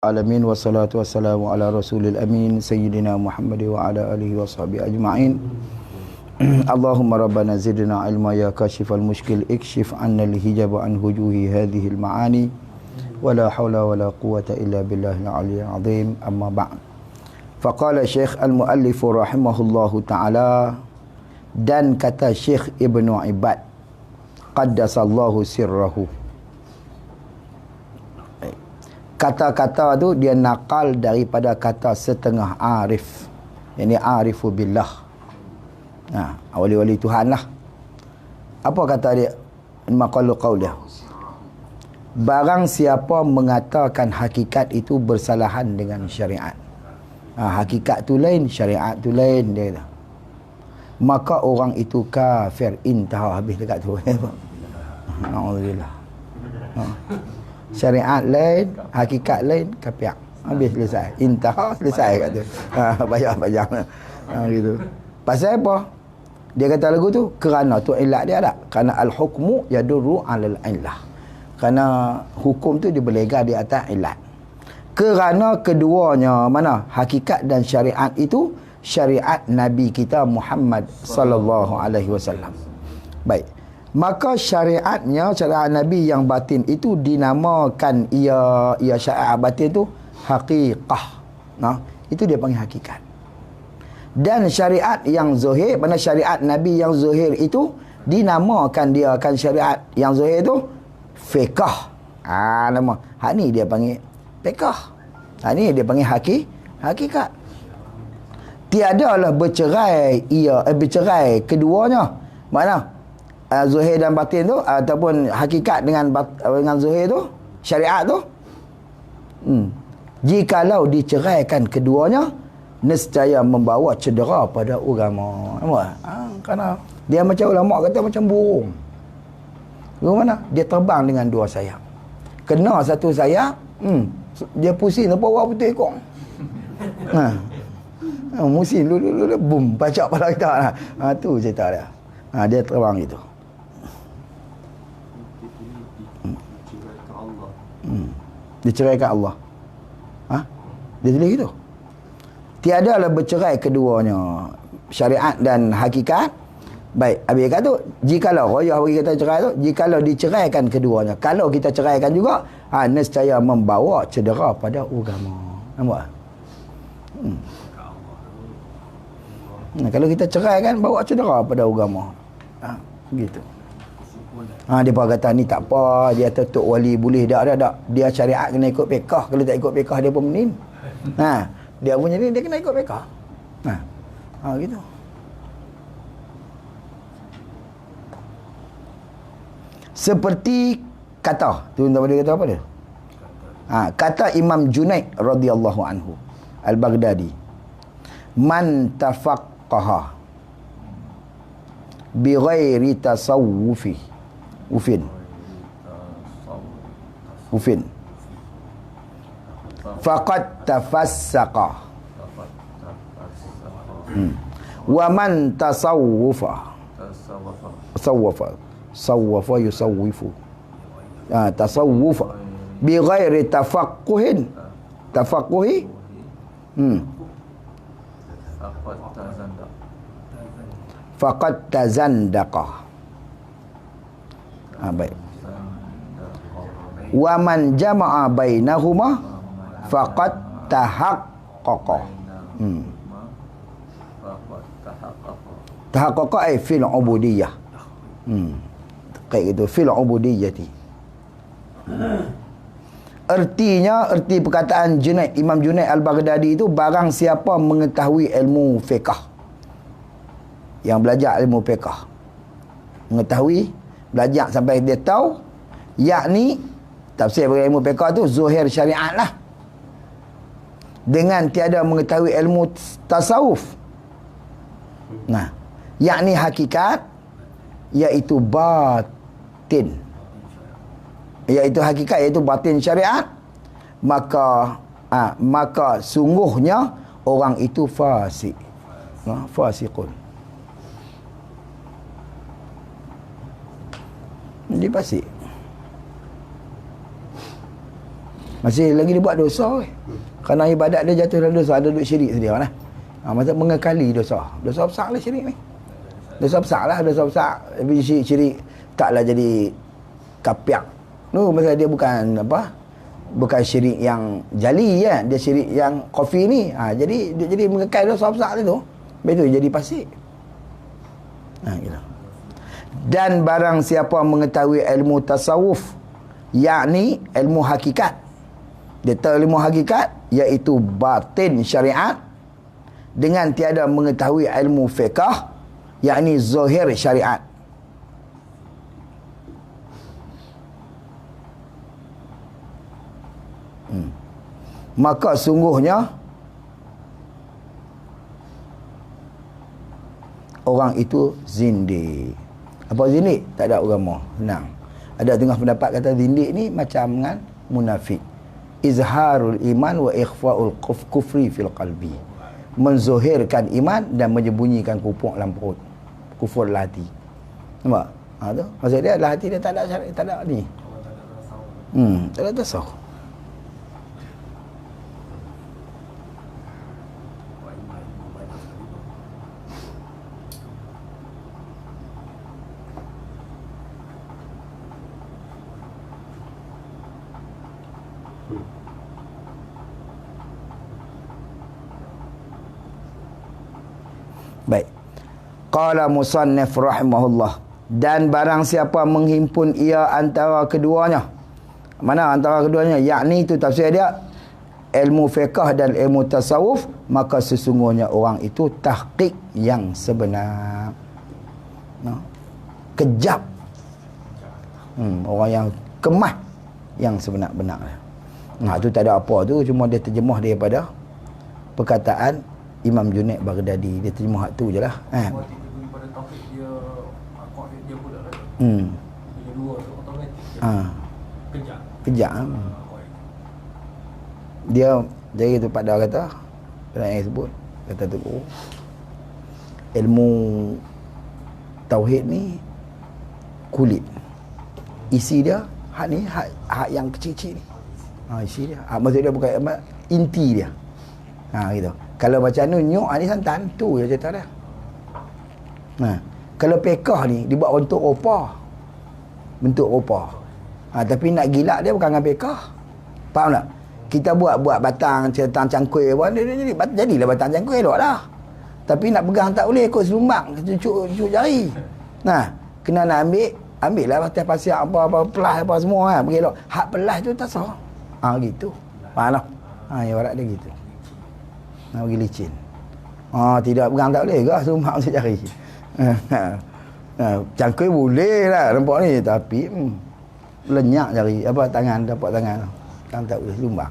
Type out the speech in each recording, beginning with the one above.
Alamin wassalatu wassalamu ala rasulil amin sayyidina Muhammad wa ala alihi wa sahbihi ajma'in. Allahumma rabbana zidna ilma ya kashifal mushkil ikshif anna al-hijab an hujuhi hadhihi al-ma'ani wa la hawla wa la quwwata illa billahil aliyyil azim. Amma ba'd. Faqala Syekh al-muallif rahimahullahu ta'ala, dan kata Syekh Ibnu Ibad qaddasallahu sirrahu. Kata-kata tu dia nakal daripada kata setengah arif, yang ini arifu billah, wali-wali Tuhan lah. Apa kata dia? Maqalu qawliah, barang siapa mengatakan hakikat itu bersalahan dengan syariat, hakikat tu lain, syariat tu lain, dia kata, maka orang itu kafir. Intah, habis dekat tu. Alhamdulillah. Syariat lain, hakikat lain, kafir. Habis selesai. Intah, selesai kat tu. Bayar-bayar. Gitu. Pasal apa? Dia kata lagu tu, kerana tu ilat dia tak? Kerana al-hukmu yadurru alal illah. Kerana hukum tu dia berlega di atas ilat. Kerana keduanya, mana? Hakikat dan syariat itu syariat Nabi kita Muhammad sallallahu alaihi wasallam. Baik. Maka syariatnya, syariat Nabi yang batin itu dinamakan ia syariat batin tu haqiqah. Itu dia panggil hakikat. Dan syariat yang zahir, mana syariat Nabi yang zahir itu dinamakan dia akan syariat yang zahir itu fiqh. Nama. Hak ni dia panggil fiqh. Hak ni dia panggil hakikat. Tiadalah bercerai bercerai keduanya. Mana? Zuhir dan batin tu, ataupun hakikat dengan zuhir tu, syariat tu, jikalau diceraikan keduanya, nescaya membawa cedera pada agama. Kerana dia macam ulama kata macam burung. Bagaimana? Dia terbang dengan dua sayap. Kena satu sayap, dia pusing apa orang putih ekor. Musim dulu boom, pacak pada kita. Tu cerita dia. Dia terbang itu. Diceraikan Allah. Dia tulis gitu. Tiadalah bercerai keduanya, syariat dan hakikat. Baik, habis kata tu, jikalau royah bagi kita cerai tu, jikalau diceraikan keduanya, kalau kita ceraikan juga, nescaya membawa cedera pada agama. Nampak? Kalau kita ceraikan, bawa cedera pada agama. Begitu. Dia pun kata ni tak apa, dia tutup wali boleh tak. Dia syariat kena ikut fiqh, kalau tak ikut fiqh dia pun menin. Dia punya ni dia kena ikut fiqh. Gitu. Seperti kata, tu dia kata apa dia? Kata Imam Junaid radhiyallahu anhu Al-Baghdadi, man tafaqqaha bi ghairi tasawwufi Ufin faqad tafassaqa wa man tasawwafa yusawwifu tasawwufa bi ghairi tafaqquhi faqad tazandaqa. Baik. Wa man jama'a bainahuma faqad tahaqqaqa. Tahaqqaqa ay fil ubudiyyah. Kayak gitu, fil ubudiyyati. Erti perkataan Junaid, Imam Junaid Al-Baghdadi itu, barang siapa mengetahui ilmu fiqh, yang belajar ilmu fiqh, mengetahui, belajar sampai dia tahu, yakni tafsir ilmu fiqh tu zuhir syariat lah, dengan tiada mengetahui ilmu tasawuf, yakni hakikat, iaitu batin, iaitu hakikat, iaitu batin syariat, maka sungguhnya orang itu fasik, fasiqun. Dia fasik. Masih lagi dia buat dosa. Kerana ibadat dia jatuh dalam dosa, ada duk syirik sedia lah. Maksud mengekali dosa. Dosa besar lah syirik ni. Dosa besar lah, dosa besar. Tapi syirik taklah jadi kapiak. No, maksud dia bukan apa? Bukan syirik yang jali ya, dia syirik yang khafi ni. Jadi dia jadi mengekal dosa besar tu. Betul jadi pasir. Gitu. Dan barang siapa mengetahui ilmu tasawuf, yakni ilmu hakikat. Dia tahu ilmu hakikat iaitu batin syariat dengan tiada mengetahui ilmu fiqh, yakni zahir syariat. Maka sungguhnya orang itu zindik. Apa zindik? Tak ada agama. Senang. Ada tengah pendapat kata zindik ni macam dengan munafik. Izharul iman wa ikhfaul kufri fil qalbi. Menzohirkan iman dan menyembunyikan kufur dalam perut. Kufur dalam hati. Nampak? Tu. Maksud dia dalam hati dia tak ada ni. Tak ada tasawuf. Baik. Qala musannif rahimahullah. Dan barang siapa menghimpun ia antara keduanya. Mana antara keduanya? Yakni itu tafsir dia ilmu fiqh dan ilmu tasawuf, maka sesungguhnya orang itu tahqiq yang sebenar. Kejap. Orang yang kemah yang sebenar-benar. Itu tak ada apa tu, cuma dia terjemah daripada perkataan Imam Junaid Baghdadi. Dia terjemah hak tu je lah. Kejap. Dia dari tu pada kata, yang sebut kata tu, ilmu tauhid ni kulit, isi dia hak ni, hak yang kecil-kecil ni. Isi dia, maksud dia bukan inti dia. Gitu. Kalau macam ni nyok ni santan tu je cerita dia. Kalau pekah ni dibuat bentuk rupa. Bentuk rupa. Tapi nak gilak dia bukan dengan pekah. Faham tak? Kita buat batang cangkui pun dia jadilah batang cangkui elok dah. Tapi nak pegang tak boleh, ikut selumbang, cucuk jari. Kena nak ambil lah batas pasir apa pelas apa semua pergi elok. Hak pelas tu tak sah. Gitu. Faham tak? Ibarat dia gitu. Nak bagi licin. Tidak pegang tak boleh ke sumak masuk jari. Cangkui boleh lah nampak ni, tapi lenyak jari tangan, dapat tangan kan tak boleh sumbang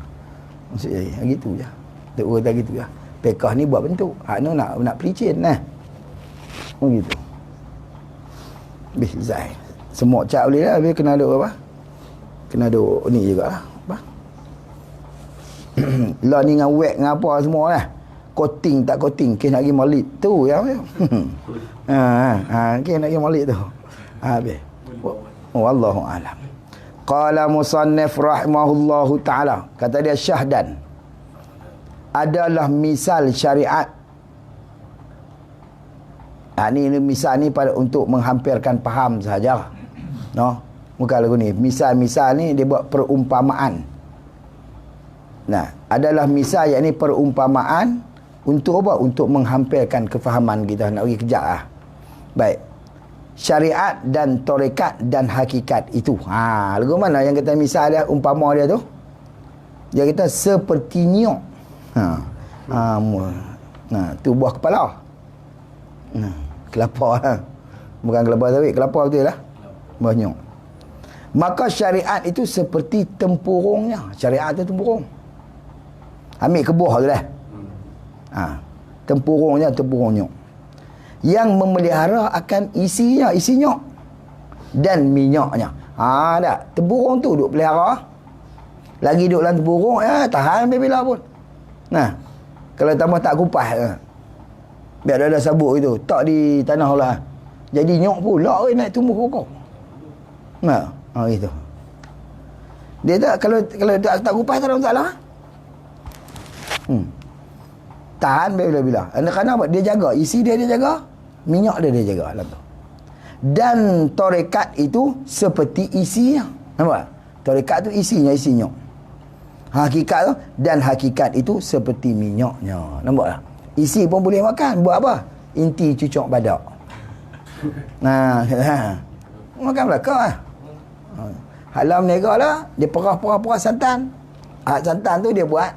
masuk jari. Gitu je. Tak urut gitu je. Pekah ni buat bentuk. Hak ni nak pelicin nah. Gitu. Zai. Semua cak boleh lah, habis kena ada apa? Kena ada ni jugalah. Lah ni dengan wet dengan apa semua lah. Coating tak coating, kes nak pergi maulid tu ya. Kes nak pergi maulid tu. Habis. Wallahu alam. Qala musannif rahimahullahu taala, kata dia syahdan adalah misal syariat. Ni misal ni pada untuk menghampirkan faham sahaja. Bukan lagu ni. Misal-misal ni dia buat perumpamaan. Adalah misal, yakni perumpamaan untuk apa? Untuk menghampirkan kefahaman kita. Nak pergi kejap lah. Baik. Syariat dan tarekat dan hakikat itu. Lagu mana yang kata misal dia, umpama dia tu? Dia kata seperti nyok. Tu buah kepala. Kelapa lah. Bukan kelapa sawit, kelapa betul lah. Buah nyok. Maka syariat itu seperti tempurungnya. Syariat itu tempurung. Ambil ke buah tu dah. Tempurungnya, tempurung nyok. Yang memelihara akan isinya, isi nyok. Dan minyaknya. Tak. Tempurung tu duk pelihara. Lagi duk dalam tempurung, tahan sampai bila pun. Kalau tambah tak kupas, biar ada sabuk itu, tak di tanah lah. Jadi nyok pula naik tumbuh pokok. Gitu. Dia tak, kalau tak kupas tak ada masalah. Tahan bila-bila. Kerana apa? Dia jaga. Isi dia jaga. Minyak dia jaga dalam tu. Dan tarekat itu seperti isinya. Nampak? Tarekat tu isinya. Hakikat tu. Dan hakikat itu seperti minyaknya. Nampak tak? Isi pun boleh makan. Buat apa? Inti cucuk badak. Nah, makan belakang lah. Halam nega lah. Dia perah santan. Hak santan tu dia buat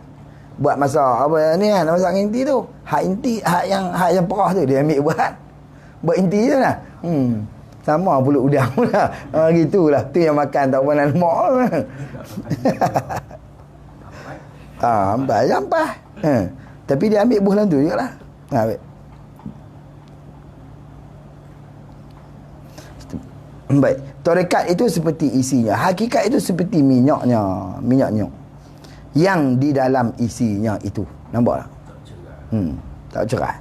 masak apa ni kan, masak inti tu. Hak yang perah tu dia ambil buat inti je lah. Sama pulut udang lah. Gitulah. Tu yang makan tak pernah lemak. Sampai. Tapi dia ambil buah dalam tu juga lah. Ambil. Baik. Tarekat itu seperti isinya. Hakikat itu seperti minyaknya. Yang di dalam isinya itu. Nampak tak? Tak cerah.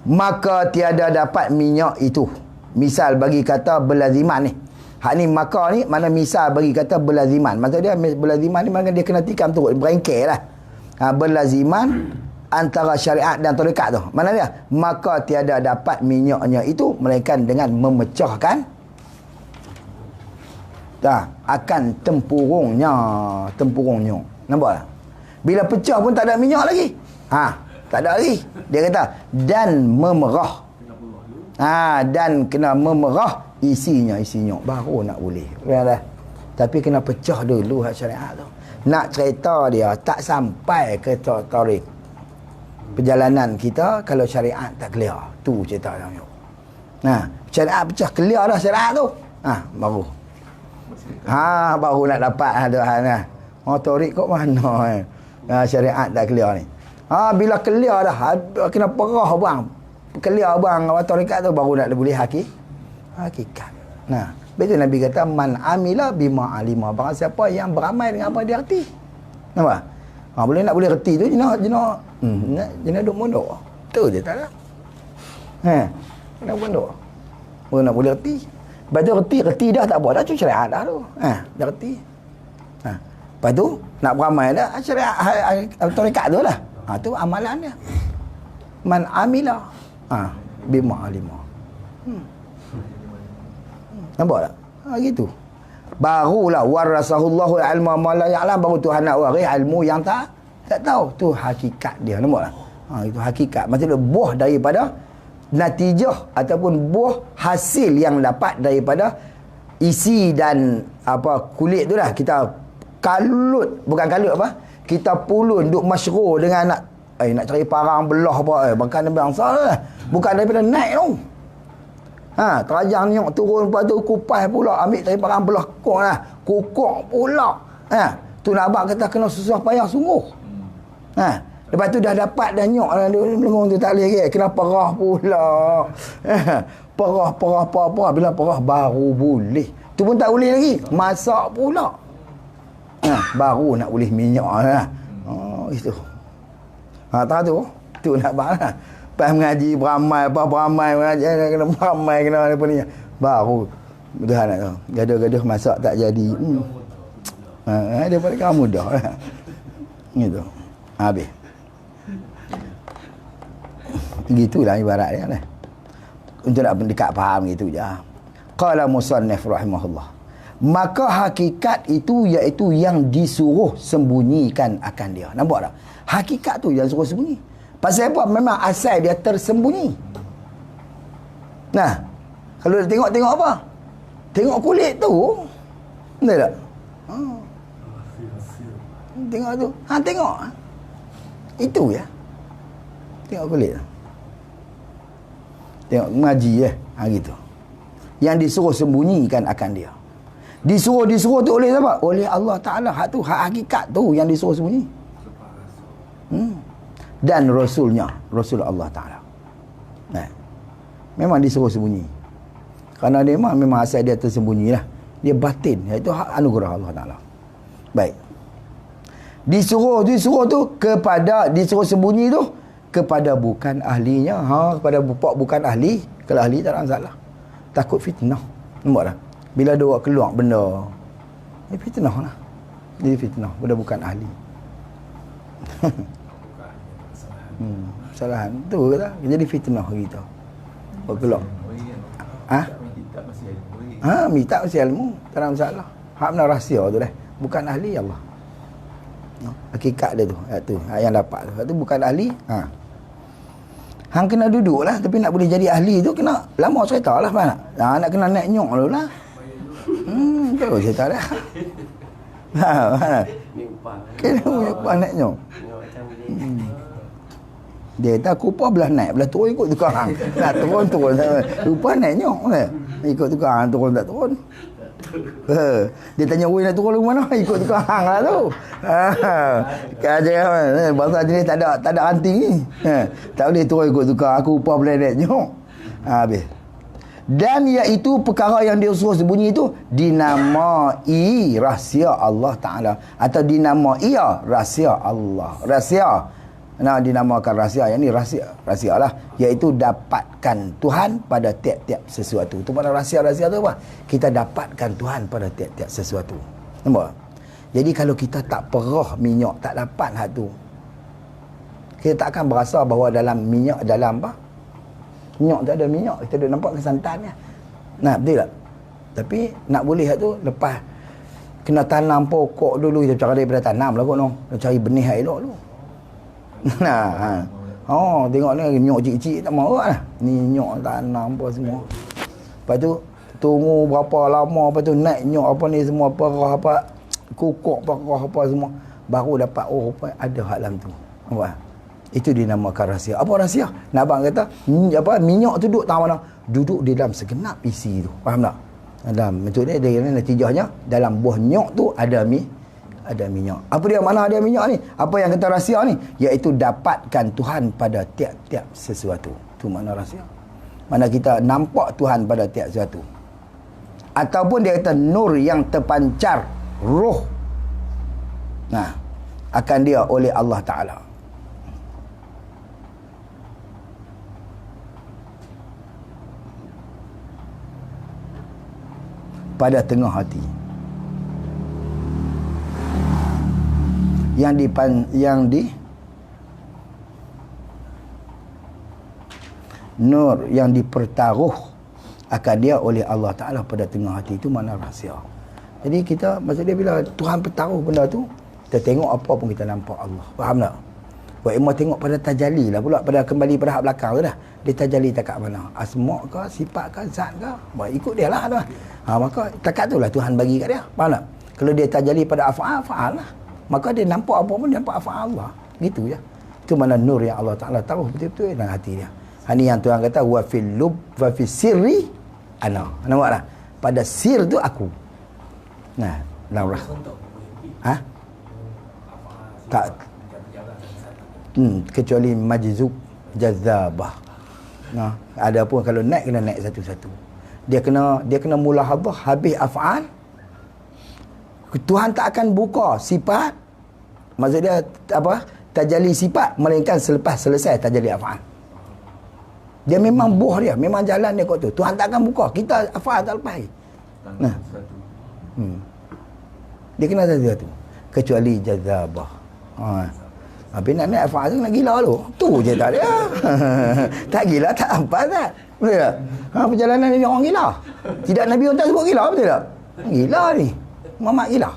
Maka tiada dapat minyak itu. Misal bagi kata berlaziman ni. Hak ni maka ni mana misal bagi kata berlaziman. Maksud dia berlaziman ni mana dia kena tikam tu. Berengkir lah. Berlaziman antara syariat dan tarekat tu. Mana dia? Maka tiada dapat minyaknya itu melainkan dengan memecahkan akan tempurungnya. Nampak tak? Bila pecah pun tak ada minyak lagi. Tak ada lagi. Dia kata dan memerah. Dan kena memerah isinya baru nak boleh. Dah. Tapi kena pecah dulu hak syariat tu. Nak cerita dia tak sampai ke tarik perjalanan kita kalau syariat tak clear. Tu cerita dia. Syariat pecah clear dah syariat tu. Baru. Baru nak dapat ada. Tarik kat mana syariat tak clear ni. Bila clear dah kena perah bang. Clear bang tarekat tu baru nak boleh hakikat. Betul Nabi kata man amila bima alima. Barang siapa yang beramal dengan apa dia reti. Nampak? Nak boleh reti tu jenak duk mondok. Tu je tak ada. Nak mondok. Baru nak boleh reti. Lepas tu reti dah tak apa dah tu syariat dah tu. Dah reti. Lepas tu nak beramal dah syariat tarekat tu lah. Tu amalan dia. Man amila bima alima. Nampak tak? Gitu. Barulah warasahullahu ilma ma la ya'lam. Baru Tuhan nak waris ilmu yang tak tahu. Tu hakikat dia. Nampak tak? Itu hakikat. Maksudnya buah daripada natijah ataupun buah hasil yang dapat daripada isi dan kulit tu lah. Kita bukan kalut kita pulun duk masyru dengan nak cari parang belah bukan bangsa lah. Bukan daripada naik tu. Terajang nyok turun, lepas tu kupas pula, ambil cari parang belah kukuk pula. Tu nak abang kata kena susah payah sungguh. Lepas tu dah dapat dah nyok lengung tu tak boleh ke, kena perah pula. Perah bila perah baru boleh. Tu pun tak boleh lagi, masak pula. Baru nak boleh minyak lah. Itu. Tahu tu. Tu nak abang lah. Lepas mengaji beramai mengaji kena beramai kena apa ni. Baru dah nak tu. Gaduh-gaduh masak tak jadi. Daripada kamu dah lah. Gitu. Habis. Gitulah ibarat dia lah. Untuk nak dekat faham gitu je. Qala musannif rahimahullah. Maka hakikat itu iaitu yang disuruh sembunyikan akan dia. Nampak tak? Hakikat tu yang suruh sembunyi. Pasal apa? Memang asal dia tersembunyi. Kalau dia tengok apa? Tengok kulit tu. Betul tak? Tengok tu. Tengok. Itu ya. Tengok kulit tu. Tengok mengaji gitu. Yang disuruh sembunyikan akan dia. Disuruh tu oleh siapa? Oleh Allah Ta'ala. Hak tu, hak hakikat tu yang disuruh sembunyi. Dan Rasulnya, Rasul Allah Ta'ala. Memang disuruh sembunyi. Kerana dia memang asal dia tersembunyi lah. Dia batin. Iaitu hak anugerah Allah Ta'ala. Baik. Disuruh tu kepada, disuruh sembunyi tu kepada bukan ahlinya. Kepada bukan ahli. Kalau ahli tak ada masalah. Takut fitnah. Nampak tak? Bila dia keluar benda, fitnah lah. Jadi fitnah, bukan ahli. Kesalahan tu kata. Jadi fitnah kita. Berkelok. Minta masih ilmu, tak ada masalah. Hak benar rahsia tu dah. Bukan ahli Allah. Hakikat dia tu, yang dapat tu. Itu bukan ahli. Hang kena duduk lah, tapi nak boleh jadi ahli tu kena lama cerita lah mana. Nak kena naik nyok dulu lah. Tahu cerita dah. Kena upah naik nyok. Dia kata aku upah belah naik, belah turun ikut tukang. Nak turun. Upah naik nyok lah. Ikut tukang, turun tak turun. Dia tanya nak turun ke mana? Ikut tukang lah tu. Kajian bahasa jenis tak ada anting ni. Tak boleh turun ikut tukang. Aku upah belah naik nyok. Habis. Dan iaitu perkara yang dia suruh sembunyi itu dinamai rahsia Allah Ta'ala, atau dinamai rahsia Allah. Rahsia, dinamakan rahsia. Yang ni rahsia lah, iaitu dapatkan Tuhan pada tiap-tiap sesuatu. Itu mana rahsia-rahsia tu apa? Kita dapatkan Tuhan pada tiap-tiap sesuatu. Nampak? Jadi kalau kita tak perah minyak, tak dapat hak tu, kita tak akan berasa bahawa dalam minyak, dalam apa? Minyak tak ada minyak, kita dah nampak kesantannya. Nah, betul tak? Tapi nak boleh tu lepas kena tanam pokok dulu, kita cara daripada tanam lah kot no. Cari benih yang elok dulu. Tengok ni nyok cik-cik tak mahu lah. Ni nyok tanam apa semua. Lepas tu tunggu berapa lama, lepas tu naik nyok apa ni semua, perah apa, kukuk perah apa semua, baru dapat apa ada hak dalam tu. Nampak? Itu dinamakan rahsia. Apa rahsia? Nak abang kata, minyak tu duduk tahu mana? Duduk di dalam segenap isi tu. Faham tak? Dalam macam ni, dia natijahnya dalam buah nyok tu ada minyak. Apa dia mana ada minyak ni? Apa yang kata rahsia ni? Iaitu dapatkan Tuhan pada tiap-tiap sesuatu. Tu makna rahsia. Mana kita nampak Tuhan pada tiap sesuatu. Ataupun dia kata nur yang terpancar roh. Akan dia oleh Allah Ta'ala. Pada tengah hati. Nur yang dipertaruh akan dia oleh Allah Ta'ala pada tengah hati. Itu mana rahsia. Jadi kita, maksud dia bila Tuhan pertaruh benda tu, kita tengok apa pun kita nampak Allah. Faham tak? Buat ilmu tengok pada tajalli lah pula, pada kembali pada hak belakang tu dah. Dia tajalli takat mana? Asma' ke, sifat ke, zat ke? Ikut dia lah tu. Maka takat tu lah Tuhan bagi kat dia. Faham tak? Kalau dia tajalli pada af'al lah. Maka dia nampak apa pun, dia nampak af'al Allah. Gitu je. Itu mana nur yang Allah Ta'ala taruh betul-betul dalam hati dia. Ini yang Tuhan kata, wa fil lub wa fil sirri ana. Nampak tak? Pada sir tu aku. Dalam tak. Kecuali majzub jazabah. Ada pun kalau naik kena naik satu-satu. Dia kena mulahadhah habis af'al. Tuhan tak akan buka sifat. Maksud dia apa? Tajalli sifat melainkan selepas selesai tajalli af'al. Dia memang buah dia, memang jalan dia kot tu. Tuhan tak akan buka. Kita af'al tak lepas. Dia kena satu-satu. Kecuali jazabah. Habis nak naik af'al tu nak gila tu. Tu je tak dia. Tak gila tak apa tak. Betul tak? Perjalanan ni orang gila. Tidak Nabi pun tak sebut gila, betul tak? Gila ni. Muhammad gila.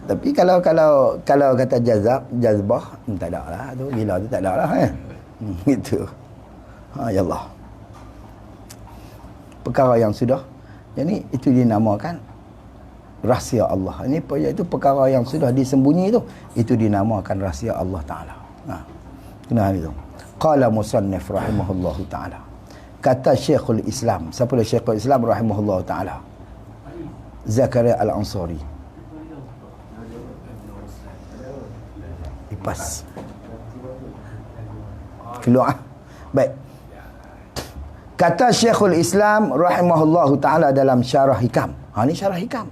Tapi kalau kata jazbah, tak ada lah tu. Gila tu tak ada lah. Gitu. Ya Allah. Perkara yang sudah. Jadi itu dinamakan rahsia Allah. Ini iaitu perkara yang sudah disembunyi itu dinamakan rahsia Allah Ta'ala. Kena itu. Qala musannif rahimahullahu ta'ala. Kata Syekhul Islam. Siapa dia Syekhul Islam rahimahullahu ta'ala? Zakaria Al-Ansari. Lipas. Keluar. Baik. Kata Syekhul Islam rahimahullahu ta'ala dalam Syarah Hikam. Ini Syarah Hikam.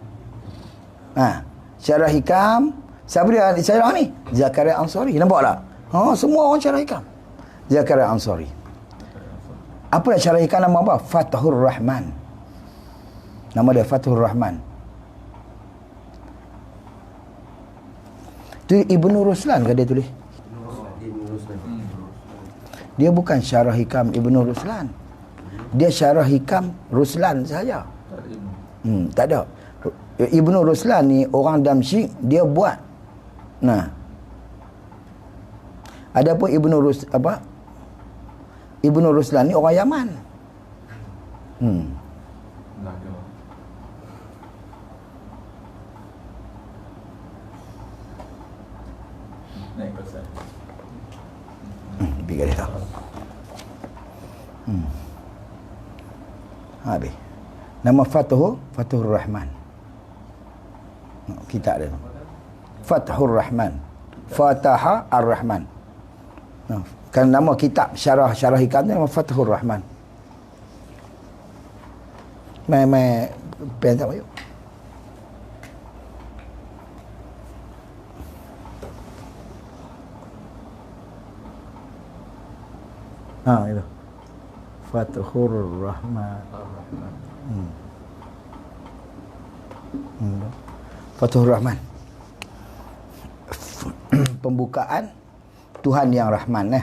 Syarah Hikam. Siapa dia syarah ni? Zakaria Ansari. Nampak tak? Semua orang Syarah Hikam. Zakaria Ansari. Apa yang Syarah Hikam nama apa? Fathur Rahman. Nama dia Fathur Rahman. Tu Ibnu Ruslan ke dia tulis? Dia bukan Syarah Hikam Ibnu Ruslan. Dia Syarah Hikam Ruslan saja. Tak ada. Ibnu Ruslan ni orang Damsyik, dia buat. Nah. Adapun Ibnu Ruslan ni orang Yaman. Lebih kali tak. Habis. Nama Fathur Rahman. Kitab dia. Fathur Rahman. Fataha Ar-Rahman. Kan nama kitab syarah hikam ni nama Fathur Rahman. Mai pen tak yuk. Itu. Fathur Rahman. Fathur Rahman. Pembukaan Tuhan yang Rahman.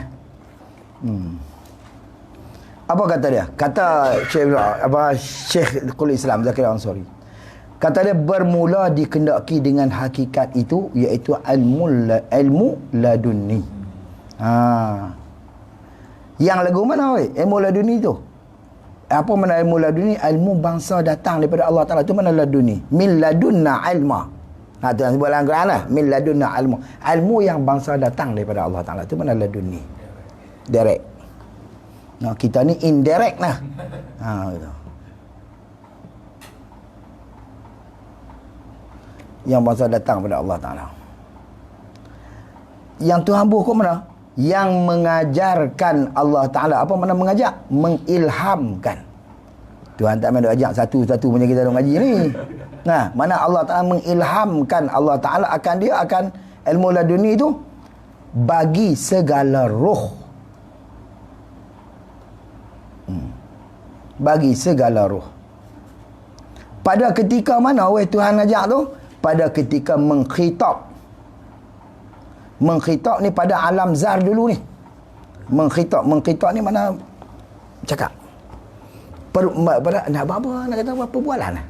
Apa kata dia? Kata Syekhul Islam Zakir Ansari. Kata dia, bermula dikendaki dengan hakikat itu, iaitu ilmu laduni. Yang lagu mana weh? Ilmu laduni tu. Apa mana ilmu laduni? Ilmu bangsa datang daripada Allah Ta'ala. Itu mana laduni? Min ladunna ilma. Tu yang sebut dalam Quran lah. Min ladunna ilmu. Ilmu yang bangsa datang daripada Allah Ta'ala. Itu mana laduni? Direct. Kita ni indirect lah. Gitu. Yang bangsa datang daripada Allah Ta'ala. Yang Tuhan buku mana? Yang mengajarkan Allah Ta'ala. Apa makna mengajar? Mengilhamkan. Tuhan tak main ajak satu-satu macam kita duk ngaji ni. Mana Allah Ta'ala mengilhamkan Allah Ta'ala akan ilmu laduni itu bagi segala roh. Bagi segala roh. Pada ketika mana Tuhan ajak tu? Pada ketika mengkhitab. Mengkhitab ni pada alam zar dulu ni. Mengkhitab ni mana cakap. Nak apa nak kata apa perbualan lah.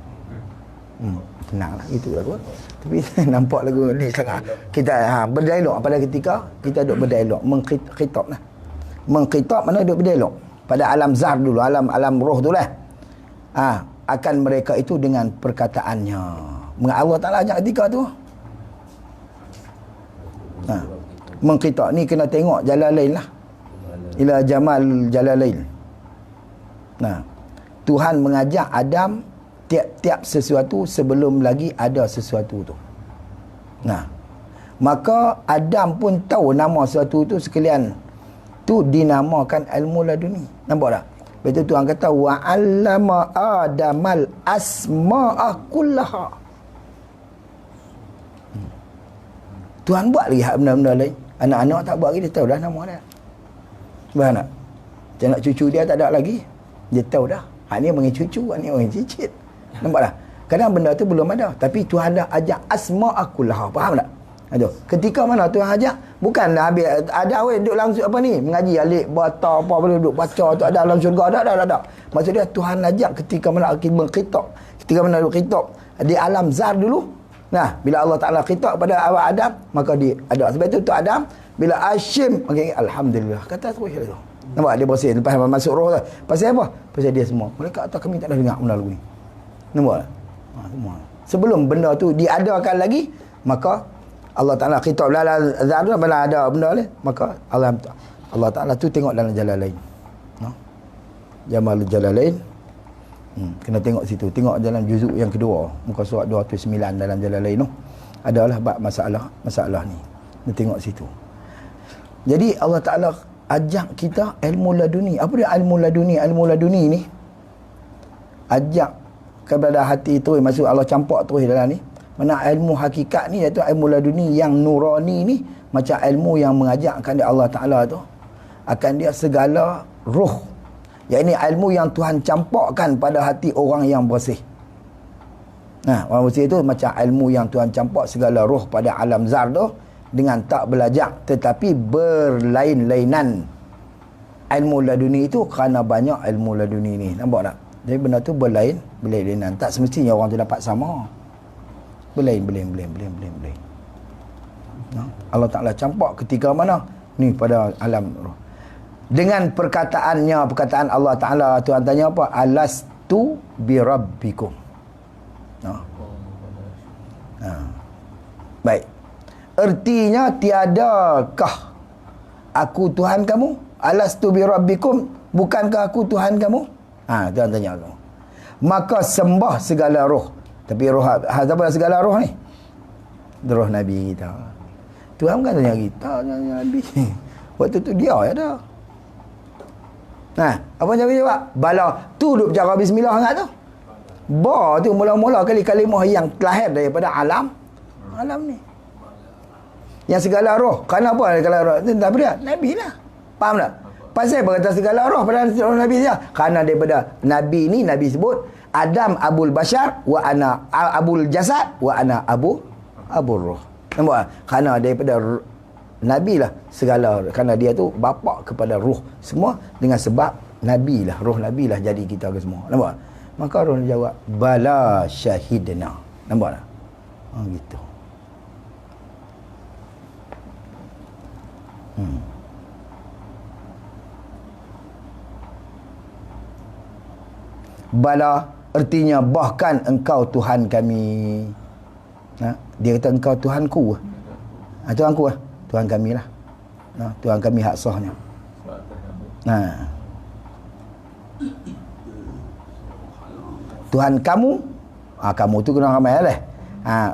Tenanglah itulah tu. Tapi nampak lagu ni sangat kita berdialog pada ketika kita duk berdialog, mengkhitab lah. Mengkhitab mana duk berdialog pada alam zar dulu, alam roh tu lah. Akan mereka itu dengan perkataannya. Allah Ta'ala ajak ketika tu. Mengkhitab ni kena tengok Jalalain lah. Ila Jamal Jalalain. Tuhan mengajak Adam tiap-tiap sesuatu sebelum lagi ada sesuatu tu. Maka Adam pun tahu nama sesuatu tu sekalian. Tu dinamakan ilmu laduni. Nampak tak? Betul Tuhan kata wa 'allama Adamal asma'a kullaha. Tuhan buat lagi benda-benda lain. Anak-anak tak buat lagi, dia tahu dah nama dia. Faham tak? Anak cucu dia tak ada lagi, dia tahu dah. Ni panggil cucu, ni panggil cicit. Nampak tak? Kadang benda tu belum ada, tapi Tuhan dah ajak asma'akullaha. Faham tak? Ketika mana Tuhan ajak, bukanlah habis ada duduk langsung apa ni, mengaji alik bata apa boleh duduk baca tu ada dalam syurga, ada. Maksud dia Tuhan ajak ketika mana kita berkhitab, ketika mana duduk khitab di alam zar dulu. Bila Allah Ta'ala khitab pada awal Adam, maka dia ada. Sebab itu untuk Adam, bila Hashim, alhamdulillah, kata terus dia tu. Nampak dia bersin lepas masuk roh tu. Pasal apa? Pasal dia semua. Mereka kata kami tak ada dengar benda lagu ni. Nampak? Semua. Sebelum benda tu diadakan lagi, maka Allah Ta'ala khitab dalam zar tu, bila ada benda ni, maka Allah Ta'ala tu tengok dalam Jalalain. Jamal Jalalain. Kena tengok situ. Tengok dalam juzuk yang kedua, muka surat 209 dalam Jalalain tu. Adalah bab masalah ni. Kena tengok situ. Jadi Allah Ta'ala ajak kita ilmu laduni. Apa dia ilmu laduni? Ilmu laduni ni ajak kepada hati tu, maksud Allah campak terus dalam ni. Mana ilmu hakikat ni iaitu ilmu laduni yang nurani ni, macam ilmu yang mengajakkan dia Allah Ta'ala tu akan dia segala roh. Yang ini ilmu yang Tuhan campakkan pada hati orang yang bersih. Orang bersih itu macam ilmu yang Tuhan campak segala roh pada alam zar tu dengan tak belajar tetapi berlain-lainan. Ilmu laduni itu kerana banyak ilmu laduni ni. Nampak tak? Jadi benda tu berlainan. Tak semestinya orang tu dapat sama. Berlain. Allah Ta'ala campak ketika mana? Ni pada alam roh. Dengan perkataan Allah Ta'ala, Tuhan tanya apa? Alastu birabbikum. Baik. Ertinya tiadakah aku Tuhan kamu? Alastu birabbikum, bukankah aku Tuhan kamu? Tuhan tanya tu. Maka sembah segala roh. Tapi roh siapa segala roh ni? Roh Nabi kita. Tuhan bukan tanya kita, tanya Nabi. Waktu tu dia ada. Apa jawab? Bala tu duk bercakap bismillah sangat tu. Tu mula-mula kali kalimah yang lahir daripada alam ni. Yang segala roh. Kenapa segala roh? Tak dia? Nabi lah. Faham tak? Pasal apa kata segala roh pada roh Nabi dia? Kerana daripada Nabi ni, Nabi sebut Adam Abul Bashar wa ana Abul Jasad wa ana Abul Roh. Nampak? Kerana daripada Nabi lah segala, kerana dia tu bapa kepada roh semua, dengan sebab Nabi lah, roh Nabi lah jadi kita ke semua. Nampak? Maka roh jawab bala syahidna. Nampak tak? Gitu. Bala artinya bahkan engkau Tuhan kami. Dia kata engkau Tuhanku. Tuhanku lah. Tuhan kami lah. Tuhan kami hak sahnya. Tuhan kamu. Kamu tu kena ramai lah.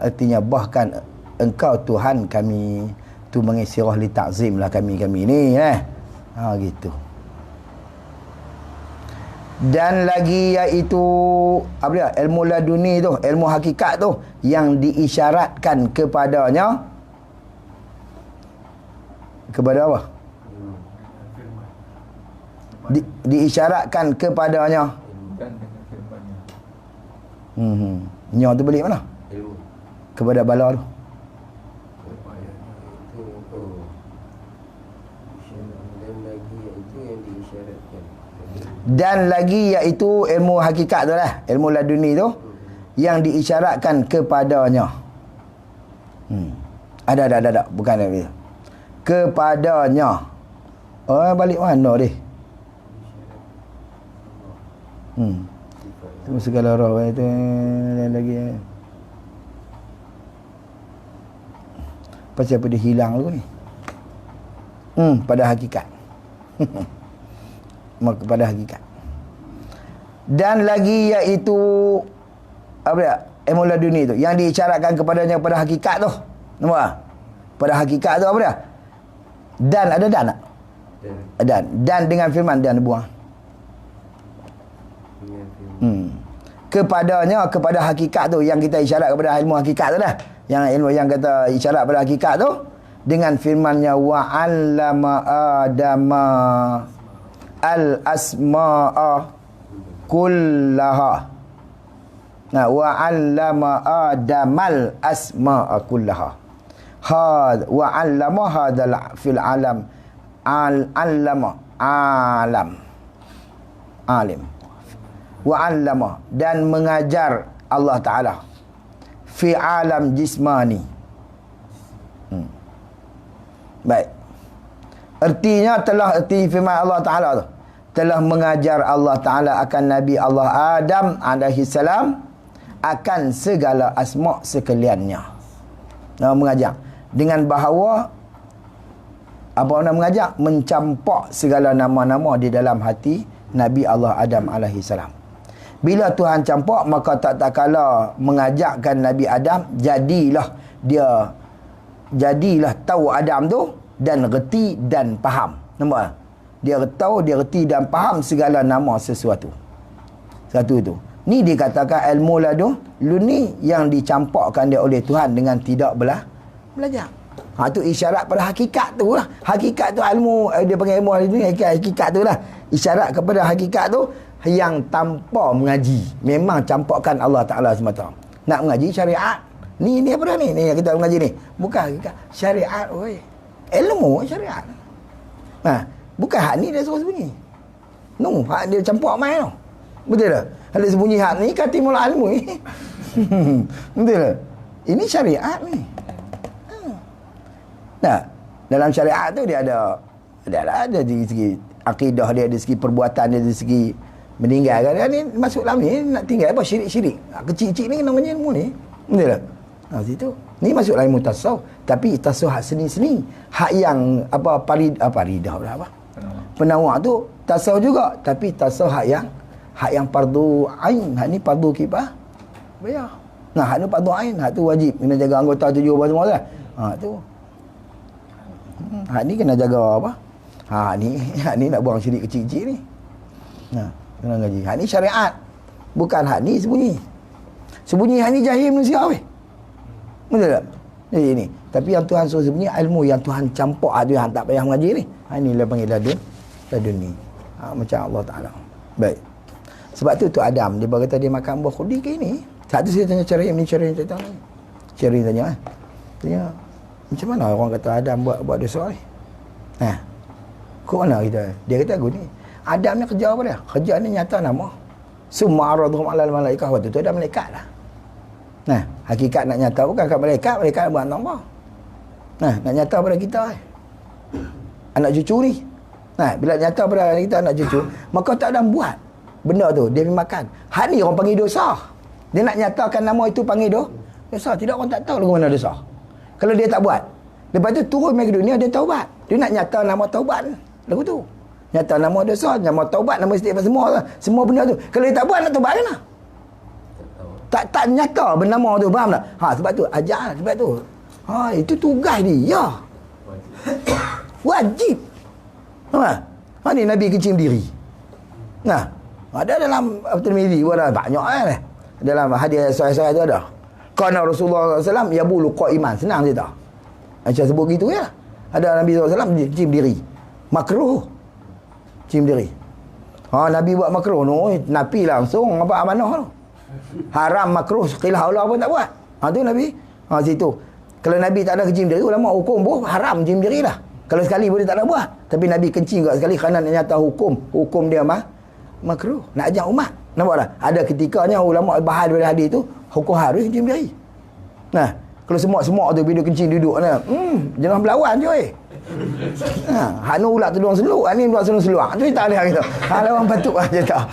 Artinya bahkan engkau Tuhan kami. Tu mengisirah li ta'zim lah kami ni. Gitu. Dan lagi iaitu apa dia? Ilmu laduni tu, ilmu hakikat tu yang diisyaratkan kepadanya. Kepada apa? Diisyaratkan kepadanya. Nya tu balik mana? Kepada bala tu. Dan lagi iaitu ilmu hakikat tu lah, ilmu laduni tu yang diisyaratkan kepadanya. Ada bukan ada. Kepadanya. Balik mana dia? Segala roh itu lagi. Pasal apa dia hilang tu ni? Pada hakikat. Kepada hakikat. Dan lagi iaitu apa dia? Ilmu laduni tu yang diisyaratkan kepadanya pada hakikat tu. Nampak? Pada hakikat tu apa dia? Dan ada dan tak? Dan dengan firman dan buang. Kepadanya, kepada hakikat tu yang kita isyarat kepada ilmu hakikat tu dah. Yang ilmu yang kata isyarat pada hakikat tu dengan firman-Nya wa 'allama adama al-asma'a kullaha. Wa 'allama adamal asma'a kullaha. Wa 'allama hadzal fil alam. Al-'allama alim. Wa 'allama dan mengajar Allah Ta'ala fi alam jismani. Baik. Artinya erti firman Allah Ta'ala tu telah mengajar Allah Ta'ala akan Nabi Allah Adam alaihi salam akan segala asma' sekaliannya. Mengajar dengan bahawa apa nak mengajar? Mencampak segala nama-nama di dalam hati Nabi Allah Adam alaihi salam. Bila Tuhan campak, maka tak kala mengajarkan Nabi Adam, jadilah tahu Adam tu dan reti dan faham. Nampak? Dia tahu, dia reti dan faham segala nama sesuatu. Satu itu. Ni dikatakan ilmu laduni yang dicampakkan dia oleh Tuhan dengan tidak belajar. Tu isyarat pada hakikat tu lah. Hakikat tu ilmu, dia panggil ilmu laduni, hakikat tu lah. Isyarat kepada hakikat tu yang tanpa mengaji. Memang campakkan Allah Ta'ala semata. Nak mengaji syariat. Ni apa dah ni? Ni yang kita mengaji ni. Bukan syariat oi. Ilmu syariat. Bukan hak ni dia suruh sembunyi. No, hak dia campur main tu. Betul tak? Ada sembunyi hak ni katimul ilmu ni. Betul tak? Ini syariat ni. Nah, dalam syariat tu dia ada dari segi akidah dia, dari segi perbuatan dia, dari segi meninggal kan. Ni masuk dalam ni nak tinggal apa syirik-syirik. Kecil-kecil ni namanya ilmu ni. Betul tak? Situ. Ni masuk dalam ilmu tasawuf, tapi tasawuf hak seni-seni. Hak yang apa paridah apa? Penawar tu tasawuf juga, tapi tasawuf hak yang fardu ain. Hak ni fardu kifayah. Bayar. Nah, hak ni fardu ain, hak tu wajib kena jaga anggota 7 apa semua kan. Tu. Hak ni kena jaga apa? Hak ni nak buang syirik kecil-kecil ni. Kena ngaji. Hak ni syariat. Bukan hak ni sembunyi. Sembunyi hak ni jahil manusia weh. Betul tak? Jadi ni. Tapi yang Tuhan suruh sembunyi ilmu yang Tuhan campur ada yang tak payah mengaji ni. Inilah panggil ladun ni. Macam Allah Ta'ala. Baik. Sebab tu Adam dia berkata dia makan buah khudi ke ini. Satu saya tanya cara ni cerita ni. Cari tanya Tanya macam mana orang kata Adam buat dosa ni? Kok mana kita? Dia kata aku ni. Adam ni kerja apa dia? Kerja ni nyata nama. Summa aradhum 'alal malaikah. Waktu tu ada malaikat lah. Hakikat nak nyata bukan kat malaikat buat nama. Nak nyata pada kita anak cucu ni. Bila nyata pada kita anak cucu, maka tak ada buat benda tu, dia pergi makan. Hak ni orang panggil dosa. Dia nak nyatakan nama itu panggil dosa. Tidak, orang tak tahu lagu mana dosa. Kalau dia tak buat, lepas tu turun mai ke dunia dia taubat. Dia nak nyata nama taubat lagu tu. Nyata nama dosa, nama taubat, nama istighfar, semua benda tu. Kalau dia tak buat nak taubat kan? Tak nyata bernama tu, faham tak? Sebab tu ajar, sebab tu. Itu tugas dia. Wajib. Ni Nabi kecil diri. Ada dalam Tirmizi ada banyak dalam hadis sahih tu ada. Kana Rasulullah SAW yabulu qaiman. Senang je tak? Macam sebut gitu ya. Ada Nabi SAW cium diri. Makruh. Cium diri. Nabi buat makruh no, Nabi langsung apa amanah tu. Haram makruh khilaf Allah pun tak buat. Tu Nabi. Situ. Kalau Nabi tak ada kecium diri, ulama hukum haram cium diri lah. Kalau sekali boleh tak ada buat. Tapi Nabi kencing juga sekali kerana nyata hukum dia makruh. Nak ajar umat. Nampak tak? Ada ketikanya ulama bahas daripada hadis tu, hukum harus cium diri. Kalau semua tu bila kencing duduk jangan berlawan je Hanu ulat tudung seluk, ni ulat tudung seluar. Tu tak ada gitu. Lawan batuk aja tak.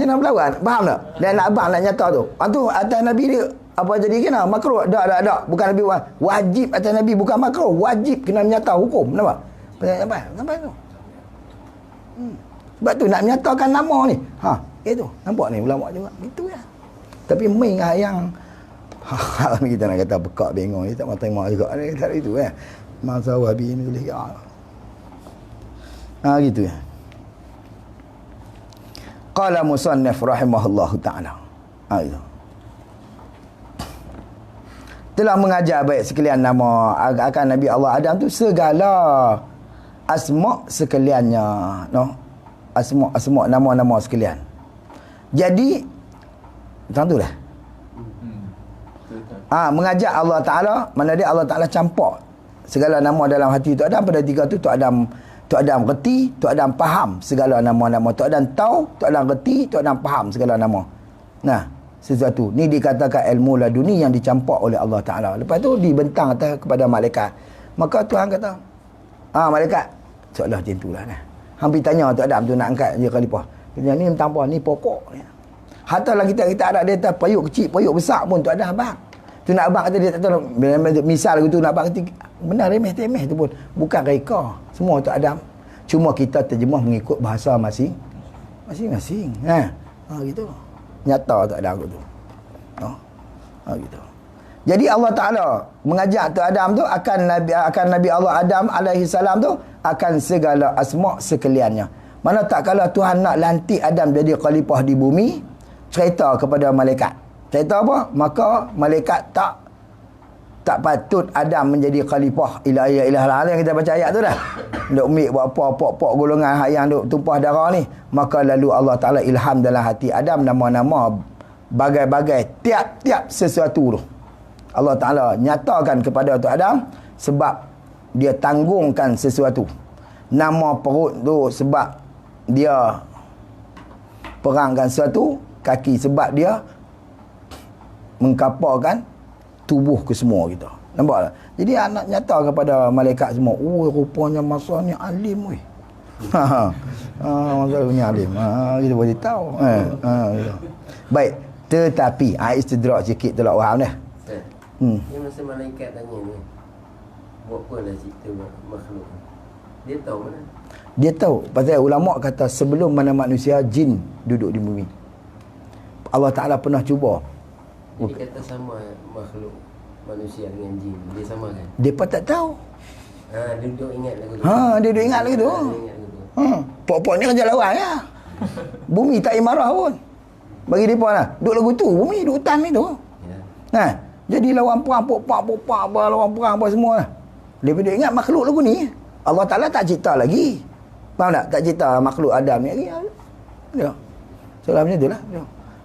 Jangan berlawan. Faham tak? Dan abang nak nyata tu. Tu atas Nabi dia apa jadi kena makruh? Tak. Bukan Nabi wajib atas Nabi, bukan makruh. Wajib kena menyata hukum. Nampak? Sampai tu. Sebab tu nak menyatakan nama ni. Itu. Nampak ni ulama juga. Itu ya. Tapi main yang kita nak kata bekak bengong ni tak mau terima juga ni kata itu masa wahabi ni tulis gitu ya. Qala musannif rahimahullahu taala. Itu telah mengajar baik sekalian nama akan Nabi Allah Adam tu segala asma sekaliannya, asma nama-nama sekalian. Jadi tentulah mengajak Allah Ta'ala, mana dia Allah Ta'ala campur segala nama dalam hati Tok Adam. Pada tiga tu Tok Adam reti, Tok Adam faham segala nama-nama. Tok Adam tahu, Tok Adam reti, Tok Adam faham segala nama. Sesuatu ni dikatakan ilmu laduni yang dicampur oleh Allah Ta'ala. Lepas tu dibentang atas kepada malaikat. Maka Tuhan kata malaikat seolah macam itulah hampir tanya Tok Adam tu nak angkat dia khalifah. Dia ni tentang apa? Ni pokok ni. Hatta lah kita ada dia atas payuk kecil, payuk besar pun Tok Adam abang. Tu nak abang kata dia tak tahu. Misal gitu nak abang kata benar remeh-temeh tu pun bukan reka. Semua Tok Adam. Cuma kita terjemah mengikut bahasa masing-masing. Gitu. Nyata Tok Adam tu. Gitu. Jadi Allah Ta'ala mengajak Tok Adam tu akan Nabi Allah Adam alaihi salam tu akan segala asma sekaliannya. Mana tak kalau Tuhan nak lantik Adam jadi khalifah di bumi, cerita kepada malaikat. Cerita apa? Maka malaikat tak patut Adam menjadi khalifah ilah yang kita baca ayat tu dah. Duk umik buat apa pok golongan yang duk tumpah darah ni. Maka lalu Allah Ta'ala ilham dalam hati Adam nama-nama bagai-bagai tiap-tiap sesuatu tu. Allah Ta'ala nyatakan kepada Tok Adam sebab dia tanggungkan sesuatu. Nama perut tu sebab dia perangkan sesuatu, kaki sebab dia mengkaparkan tubuh ke semua kita. Nampak tak? Jadi anak nyata kepada malaikat semua, oh rupanya masa ni alim weh. Masa punya alim. Kita boleh tahu. Gitu. Baik, tetapi istidrak sikit tu lah faham dah. Ni masa malaikat tanya ni, buat apa lah cerita makhluk? Dia tahu mana? Dia tahu. Pasal ulama' kata sebelum mana manusia, jin duduk di bumi. Allah Ta'ala pernah cuba. Jadi kata sama makhluk manusia dengan jin, dia sama kan? Depa tak tahu. Duduk ingat lagu tu. Dia duduk ingat lagi tu. Pok-pok ni kerja lawan ya. Bumi tak imarah pun. Bagi depa lah. Duduk lagu tu, bumi duduk hutan ni tu. Ya. Jadi lawan perang, pok-pak, lawan perang apa semua lah. Dia duduk ingat makhluk lagu ni. Allah Ta'ala tak cerita lagi. Faham tak? Tak cerita makhluk Adam ni lagi. Ya. Soalan macam tu lah.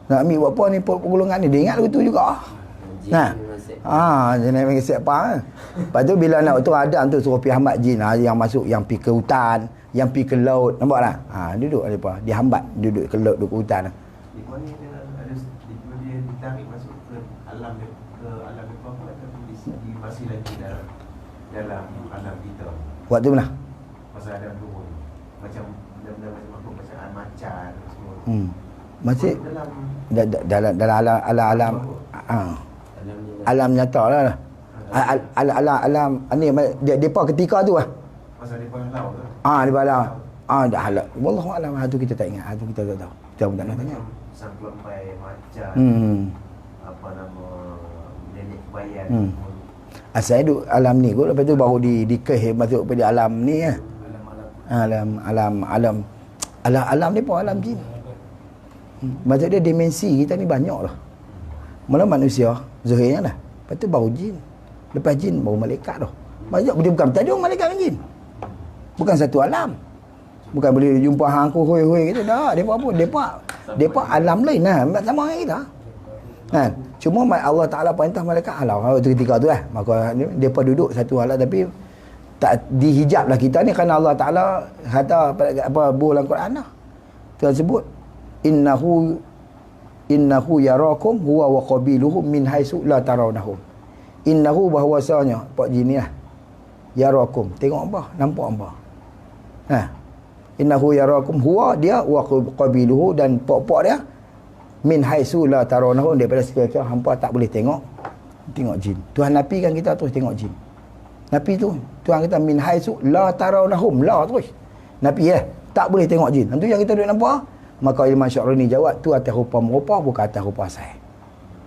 Nak ambil buat apa ni pergolongan ni. Dia ingat lagu tu juga. Dia nak pergi siapa. Lepas tu bila nak tu Adam tu suruh pergi hambat jin. Yang masuk, yang pergi ke hutan, yang pergi ke laut. Nampak tak? Duduk apa? Dia hambat. Duduk ke laut, duduk ke hutan. Di mana dia ditarik masuk ke alam apa di masih lagi dalam alam kita. Waktu mana? Masa Adam turun. Macam benda-benda macam macan semua. Masih dalam alam nyata lah. Alam ni depa ketika tu lah. Masa depa halau tu. Depa halau. Dah halal. Wallahu alam, tu kita tak ingat. Tu kita tak tahu. Kita pun tak nak tanya. Sampai macan. Apa nama nenek bayan. Asal duduk alam ni kot, lepas tu baru dikeh masuk pada alam ni lah. Alam ni pun alam jin. Maksud dia dimensi kita ni banyak lah. Mula manusia zahirnya dah. Lepas tu baru jin. Lepas jin baru malaikat dah. Banyak dia bukan tadi malaikat dengan jin. Bukan satu alam. Bukan boleh jumpa hang aku hoi gitu dah. Depa alam lain lah. Sama dengan kita. Kan? Cuma Allah Ta'ala perintah malaikat halau. Waktu ketika tu lah. Maka depa duduk satu alam tapi tak dihijab lah kita ni kerana Allah Ta'ala kata apa dalam Quran lah. Tuhan sebut innahu yarakum huwa wa qabiluhu min haitsu la tarawnahum. Innahu bahwasanya pak jin ni lah. Yarakum, tengok apa? Nampak apa? Innahu yarakum huwa dia wa qabiluhu dan pok-pok dia min haitsu la tarawnahum, daripada sekiranya hampa tak boleh tengok jin. Tuhan nafikan kita terus tengok jin. Nafi tu Tuhan kata min haitsu la tarawnahum, la terus nafi tak boleh tengok jin. Itu yang kita duk nampak. Maka Ilmu Syarani jawab tu atas rupa merupa, bukan atas rupa asal.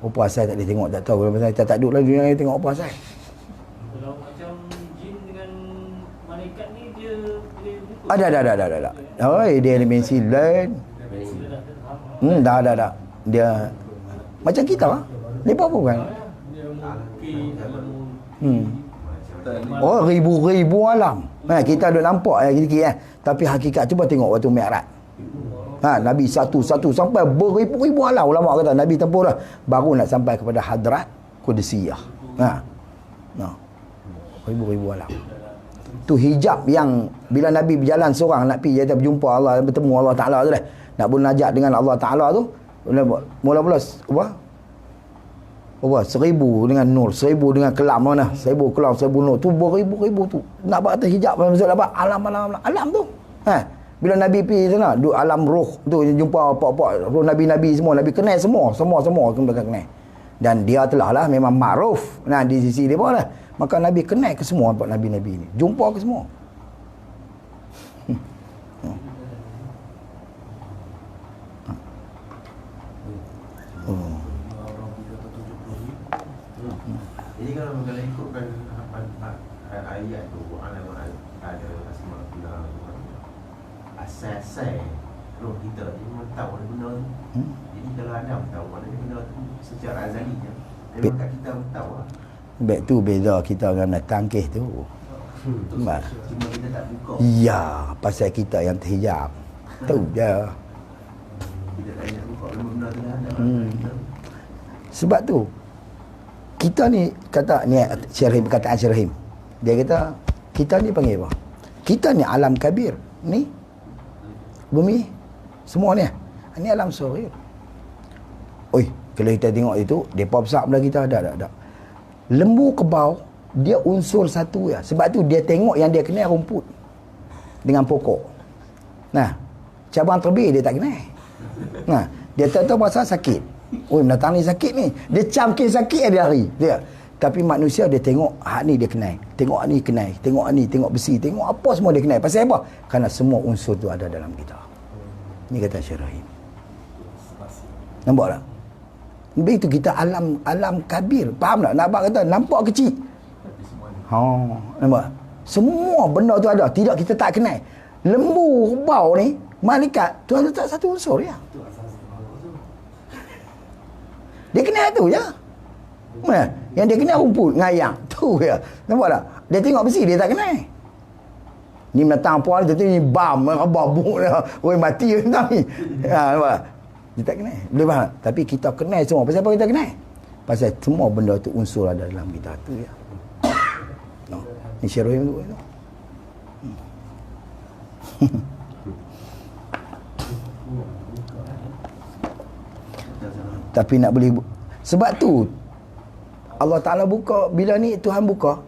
Rupa asal tak boleh tengok, tak tahu. Kalau pasal kita tak duduk lagi dunia ni tengok rupa asal. Kalau macam jin dengan malaikat ni dia boleh buka. Ada. Dia dimensi lain. Dah. Dia macam kita lah. Lepas apa bukan? Ribu-ribu alam. Kita duk nampak sikit tapi hakikat cuba tengok waktu Mi'raj. Nabi satu sampai beribu-ribu alam. Ulama kata Nabi tempuh dah baru nak sampai kepada hadrat Qudusiyah. Ribu-ribu alam. Tu hijab yang bila Nabi berjalan seorang nak pergi berjumpa Allah, bertemu Allah Ta'ala tu dah. Nak munajat dengan Allah Ta'ala tu mula-mula apa 1000 dengan nur, 1000 dengan kelam mana, 1000 kelam, 1000 nur tu beribu-ribu tu. Nak buat atas hijab maksud dapat alam tu. Bila Nabi pergi sana, duduk alam roh tu jumpa apa-apa roh nabi-nabi semua, Nabi kenal semua kena kenal. Dan dia telah lah memang makruf di sisi dia pun lah. Maka Nabi kenal ke semua nabi-nabi ni. Jumpa ke semua. Jadi kalau ikutkan ayat tu ada asma Allah, asas roh kita dia memang tahu benda tu. Jadi kalau Adam tahu mana benda tu secara azalinya, memang kat kita tahu lah. Baik tu beza kita dengan tangkih tu. Cuma kita tak buka. Ya, pasal kita yang terhijab. Tu je. Kita tak nak buka benda tu dah ada. Sebab tu kita ni kata ni Syarahim, perkataan Syarahim. Dia kata kita ni panggil apa? Kita ni alam kabir. Ni bumi semua ni. Ni alam saghir. Oi, kalau kita tengok itu depa besar pada kita ada. Lembu kebau dia unsur satu ya. Sebab tu dia tengok yang dia kenal rumput dengan pokok. Nah, cabang terbih dia tak kenal. Nah, dia tahu pasal sakit. Oh, binatang ni sakit ni. Dia camkin sakit dia lari. Dia. Tapi manusia dia tengok hak ni dia kenal. Tengok ni kenal. Tengok ni, tengok besi, tengok apa semua dia kenal. Pasal apa? Kerana semua unsur tu ada dalam kita. Ni kata Syarahim. Nampak tak? Lebih tu kita alam kabir. Faham tak? Nampak kata nampak kecil. Nampak? Semua benda tu ada. Tidak kita tak kenal. Lembu, bau ni, malaikat, Tuhan letak satu unsur ya. Dia kenal tu je. Mana? Yang dia kenal rumput, ngayang. Tu ya. Nampak tak? Dia tengok besi, dia tak kenal. Ni binatang apa ni? Ni bam, babuk dah. Oi, mati binatang ni. Nampak? Dia tak kenal. Boleh faham? Tapi kita kenal semua. Pasal apa kita kenal? Pasal semua benda tu unsur ada dalam kita. Tu ya. No. Ni Syarahim tu. Tapi nak boleh sebab tu Allah Ta'ala buka, bila ni Tuhan buka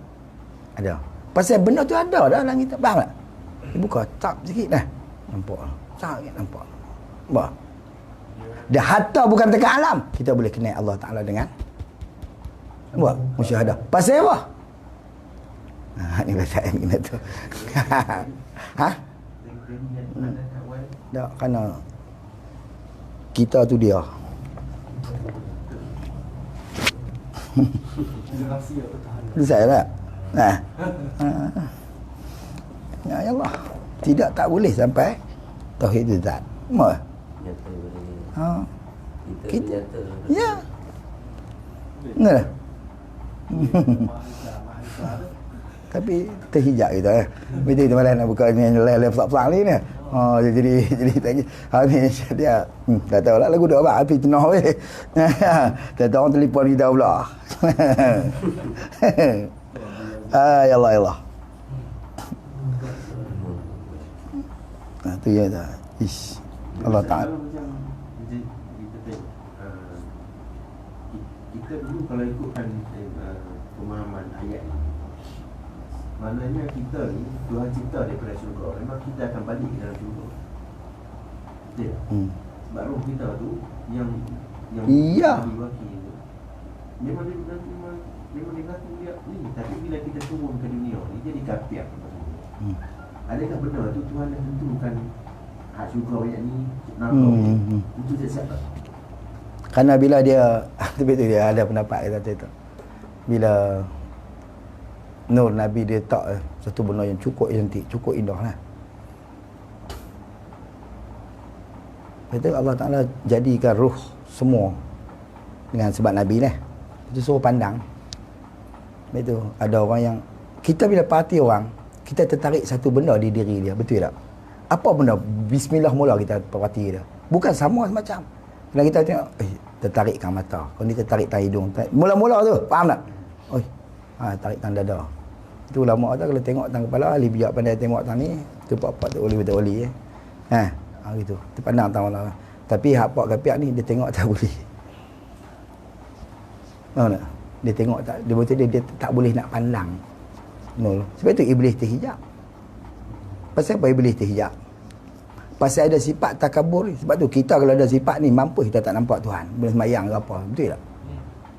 ada pasal benda tu ada dah dalam kita. Faham tak? Dia buka tak sikit dah nampak sikit nampak bah dah hatta bukan dekat alam kita boleh kenal Allah Ta'ala dengan buat musyahadah. Pasal apa? Ni perasaan kena tu. Ha? Tak, kerana kita tu dia. Selesai tak? Nah. Ya Allah. Tidak tak boleh sampai tauhid zat. Mau? Nyata boleh. Ha. Kita nyata. Ya. Nah. Tapi terhijab kita betul kita malah nak buka ni laptop sang ni. Oh jadi lagi ni dia tak tahu lah lagu dah apa api tenah weh. Tak tahu orang telefon kita pula. Ya Allah. Tu ya dah. Ish. Allah Ta'ala. Kita dulu kalau ikutkan pemahaman ayat ni, maknanya kita ni Tuhan cipta daripada syurga. Memang kita akan balik ke dalam syurga. Betul? Sebab roh kita tu yang iya. diwakili tu memang dia kata dia ni. Tapi bila kita turun ke dunia ni jadi kapiak. Adakah benar tu Tuhan yang tentukan hak syurga ayat ni neraka itu dia siapa? Kerana bila dia betul dia ada pendapat kata tu. Bila Nur Nabi dia tak satu benda yang cukup cantik, cukup indah lah. Betul Allah Ta'ala jadikan ruh semua dengan sebab Nabi lah. Itu suruh pandang. Betul. Ada orang yang kita bila parti orang, kita tertarik satu benda di diri dia. Betul tak? Apa benda? Bismillah mula kita parti dia. Bukan sama macam. Bila kita tengok, tertarikkan mata. Kau ni tertarikkan hidung. Mula-mula tu, faham tak? Oi, tarikkan dada. Itu ulama kata kalau tengok tang kepala, ahli bijak pandai tengok tang ni, tu pak-pak tak boleh. Gitu. Terpandang tang mana. Tapi hak pak kapiak ni dia tengok tak boleh. Tahu tak? Dia tengok tak, dia betul dia tak boleh nak pandang. No. Sebab tu iblis terhijab. Pasal apa iblis terhijab? Pasal ada sifat takabur. Sebab tu kita kalau ada sifat ni mampu kita tak nampak Tuhan. Bila sembahyang ke apa. Betul tak?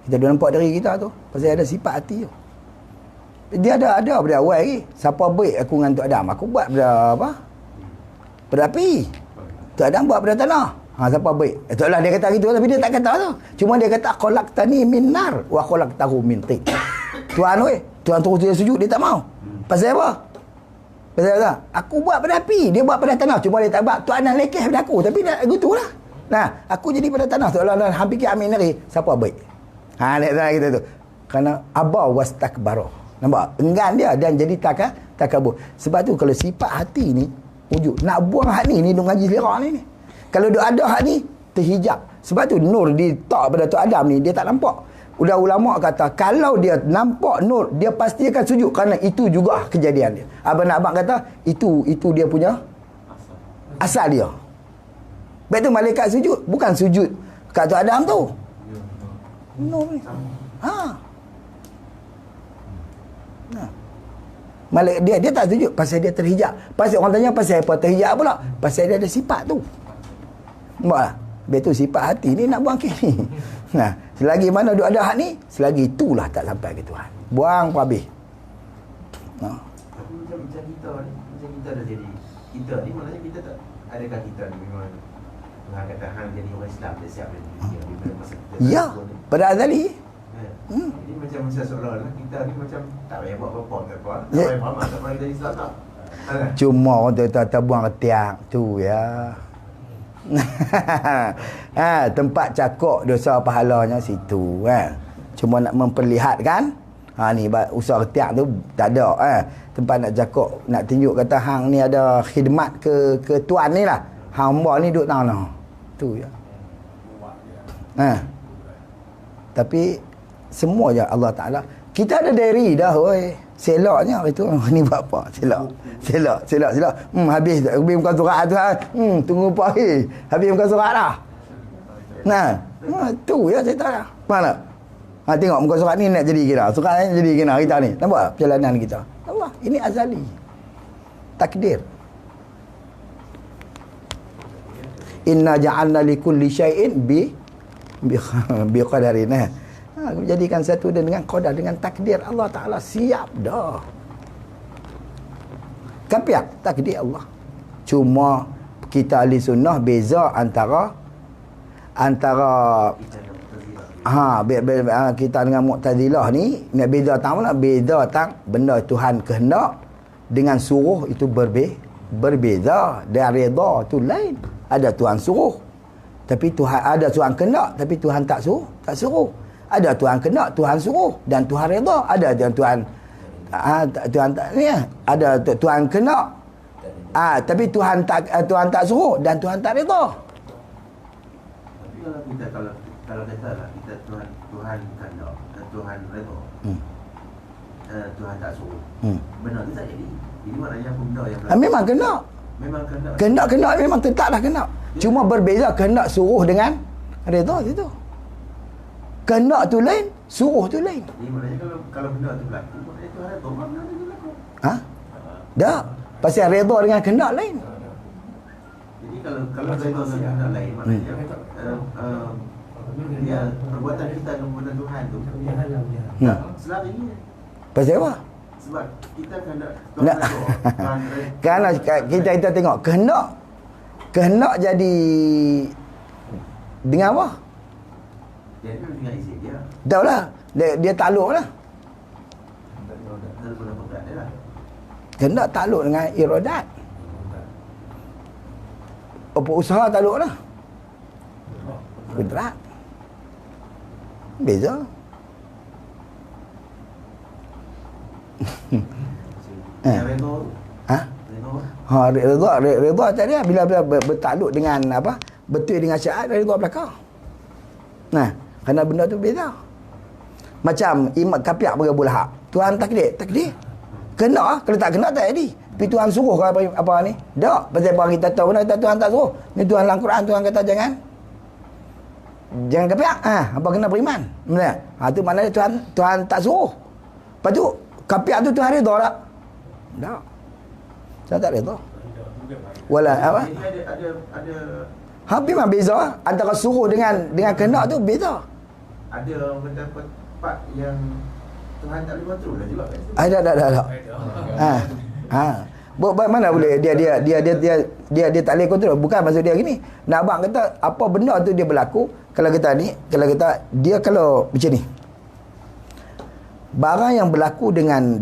Kita dah nampak diri kita tu. Pasal ada sifat hati tu. Dia ada pada awal lagi. Siapa baik aku dengan Tok Adam? Aku buat pada apa? Pada api. Tok Adam buat pada tanah. Siapa baik? Itulah dia kata gitu tapi dia tak kata tu. Cuma dia kata khalaqtani min nar wa khalaqtahu min tin. Tuhan weh, Tuhan terus dia sujud dia tak mau. Pasal apa? Pasal apa? Aku buat pada api, dia buat pada tanah. Cuma dia tak buat Tuhan nak lekeh pada aku. Tapi dah gitulah. Nah, aku jadi pada tanah. Seolah-olah hampir ke amin nari. Siapa baik? Dia kata kita tu. Kerana aba wastakbara. Nampak? Enggan dia dan jadi takabur. Sebab tu kalau sifat hati ni wujud. Nak buang hak ni duk ngaji selera ni. Kalau duk ada hak ni, terhijab. Sebab tu nur ditak pada Tok Adam ni dia tak nampak. Udah ulama kata kalau dia nampak nur, dia pasti akan sujud kerana itu juga kejadian dia. Abang kata itu dia punya asal dia. Sebab tu malaikat sujud, bukan sujud kat Tok Adam tu. Nur ni. Malaikat dia tak sujud pasal dia terhijab. Pasal orang tanya pasal apa terhijab pula? Pasal dia ada sifat tu. Nampak tak? Betul sifat hati ni nak buang kiri. Nah, selagi mana duk ada hak ni, selagi itulah tak sampai ke Tuhan. Buang pun habis. Tapi macam kita ni, macam kita dah jadi kita ni, maknanya kita tak, adakah kita ni memang Tuhan kata hang jadi orang Islam dia siap dari dunia daripada masa kita Ya, pada azali. Jadi macam seolah-olah kita ni macam tak payah buat apa-apa ke apa. Tak Ya. payah beramal, tak payah jadi Islam tak. Cuma orang tu buang ketiak tu ya. Tempat cakok dosa pahalanya situ kan. Cuma nak memperlihatkan ni usaha ketiak tu tak ada tempat nak cakok, nak tunjuk kata hang ni ada khidmat ke tuan ni lah. Hamba ni duduk tanah. Tu ya. Tapi semua je Allah Taala. Kita ada diary dah oi. Selaknya itu ni buat apa? Selak. Habis muka surat tu. Tunggu apa hari? Habis muka surat dah. Tu ya cerita dah. Mana? Tengok muka surat ni nak jadi kita. Surat ni jadi kita ni. Nampak perjalanan kita. Allah, ini azali. Takdir. Inna ja'alna likulli syai'in bi qadarin. Jadikan satu dengan qadar, dengan takdir. Allah Ta'ala siap dah. Kapiak takdir Allah. Cuma kita ahli sunnah beza antara kita dengan Mu'tazilah ni, nak beza tang mana? Beza tang benda Tuhan kehendak dengan suruh itu berbeza. Dan redha tu lain. Ada Tuhan suruh, tapi Tuhan ada Tuhan kehendak, tapi Tuhan tak suruh. Ada Tuhan kehendak, Tuhan suruh, dan Tuhan redha. Ada Tuhan tak ni ada Tuhan kehendak. Tapi Tuhan tak suruh dan Tuhan tak redha. Tapi kalau katalah kita Tuhan kehendak dan Tuhan redha. Tuhan tak suruh. Benar ke tak jadi? Jadi maknanya apa benda yang Memang kehendak. memang kehendak. Kehendak memang tetaplah kehendak. Cuma berbeza kehendak suruh dengan redha itu. Kehendak tu lain, suruh tu lain. Jadi maknanya kalau benda tu berlaku, maknanya Tuhan redha, benda tu berlaku. Dah. Pasal redha dengan kehendak lain. Jadi kalau redha dengan kehendak lain, maknanya dia perbuatan kita kepada Tuhan tu selari ni. Pasal apa? Sebab kita kehendak Nak. Kerana kita tengok kehendak jadi dengan apa? dia tu dengan isi dia. Tahu lah. Dia takluk lah. Kalau pun apa dia lah. Kehendak takluk dengan iradat. Apa usaha takluk lah. Kudrat. Beza. Yang redha. Redha tadi bila bertakluk dengan apa? Betul dengan syarat redha belaka. Kerana benda tu beza. Macam Imam Kapiak berabul hak. Tuhan takdir. Kena kalau tak kena tak jadi. Tapi Tuhan suruh ke apa ni? Tak. Pasal orang kita tahu kata Tuhan tak suruh. Ni Tuhan dalam Quran Tuhan kata jangan kapiak. Apa kena beriman. Benar? Tu maknanya Tuhan tak suruh. Lepas tu kapiak tu Tuhan redha tak? Tak. Saya tak redha. Wala apa? Jadi ada Memang beza antara suruh dengan kehendak tu beza. ada orang kata part yang Tuhan tak boleh kontrol lah juga kan. Tak. Mana boleh dia tak boleh kontrol. Bukan maksud dia gini. Nak abang kata apa benda tu dia berlaku kalau kita macam ni. Barang yang berlaku dengan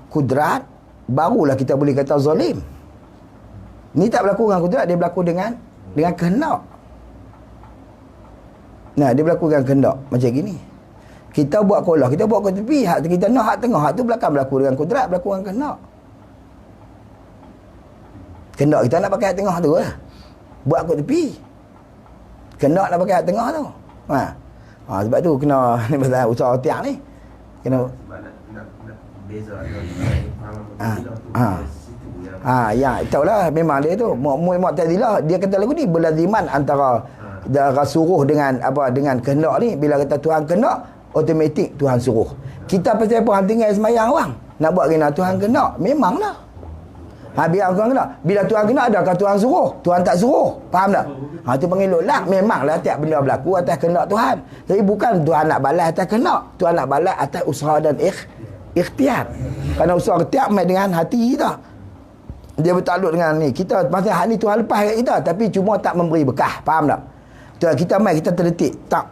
kudrat barulah kita boleh kata zalim. Ni tak berlaku dengan kudrat, dia berlaku dengan kehendak. Dia berlaku dengan kehendak macam gini. Kita buat kolah, kita buat ke tepi, hak kita nak hak tengah, hak tu belakang berlaku dengan kudrat, berlaku dengan kehendak. Kehendak kita nak pakai hak tengah tu lah. Buat ke tepi. Kena nak pakai hak tengah tu. Sebab tu kena ni pasal usaha tiang ni. Kena Sebab nak beza yang tahulah memang dia tu Mu'tazilah dia kata lagu ni berlaziman antara suruh dengan dengan kehendak ni. Bila kata Tuhan kehendak, automatik Tuhan suruh. Kita pasal apa hang tinggal sembahyang orang nak buat kena Tuhan kehendak, memanglah. Biar Tuhan kehendak. Bila Tuhan kehendak, adakah Tuhan suruh? Tuhan tak suruh. Faham tak? Tu panggil lak. Memanglah tiap benda berlaku atas kehendak Tuhan. Tapi bukan Tuhan nak balas atas kehendak. Tuhan nak balas atas usaha dan ikhtiar. Kerana usaha ikhtiar main dengan hati kita. Dia bertakluk dengan ni. Kita pasal hak ni Tuhan lepas kat kita, tapi cuma tak memberi bekah. Faham tak? Tuhan kita main, kita terdetik. Tak.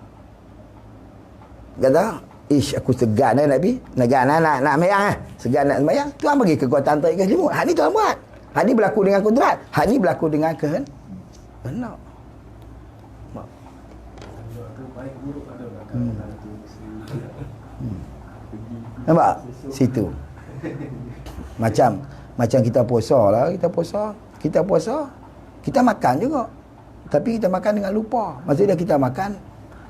Kata, aku segan Nabi. Nak sembahyang segan nak sembahyang. Tuhan bagi kekuatan tarik ke selimut. Hak ni Tuhan buat. Hak ni berlaku dengan kudrat. Hak ni berlaku dengan kehendak. Nampak? Situ. Macam kita puasa lah. Kita makan juga. Tapi kita makan dengan lupa. Maksudnya kita makan.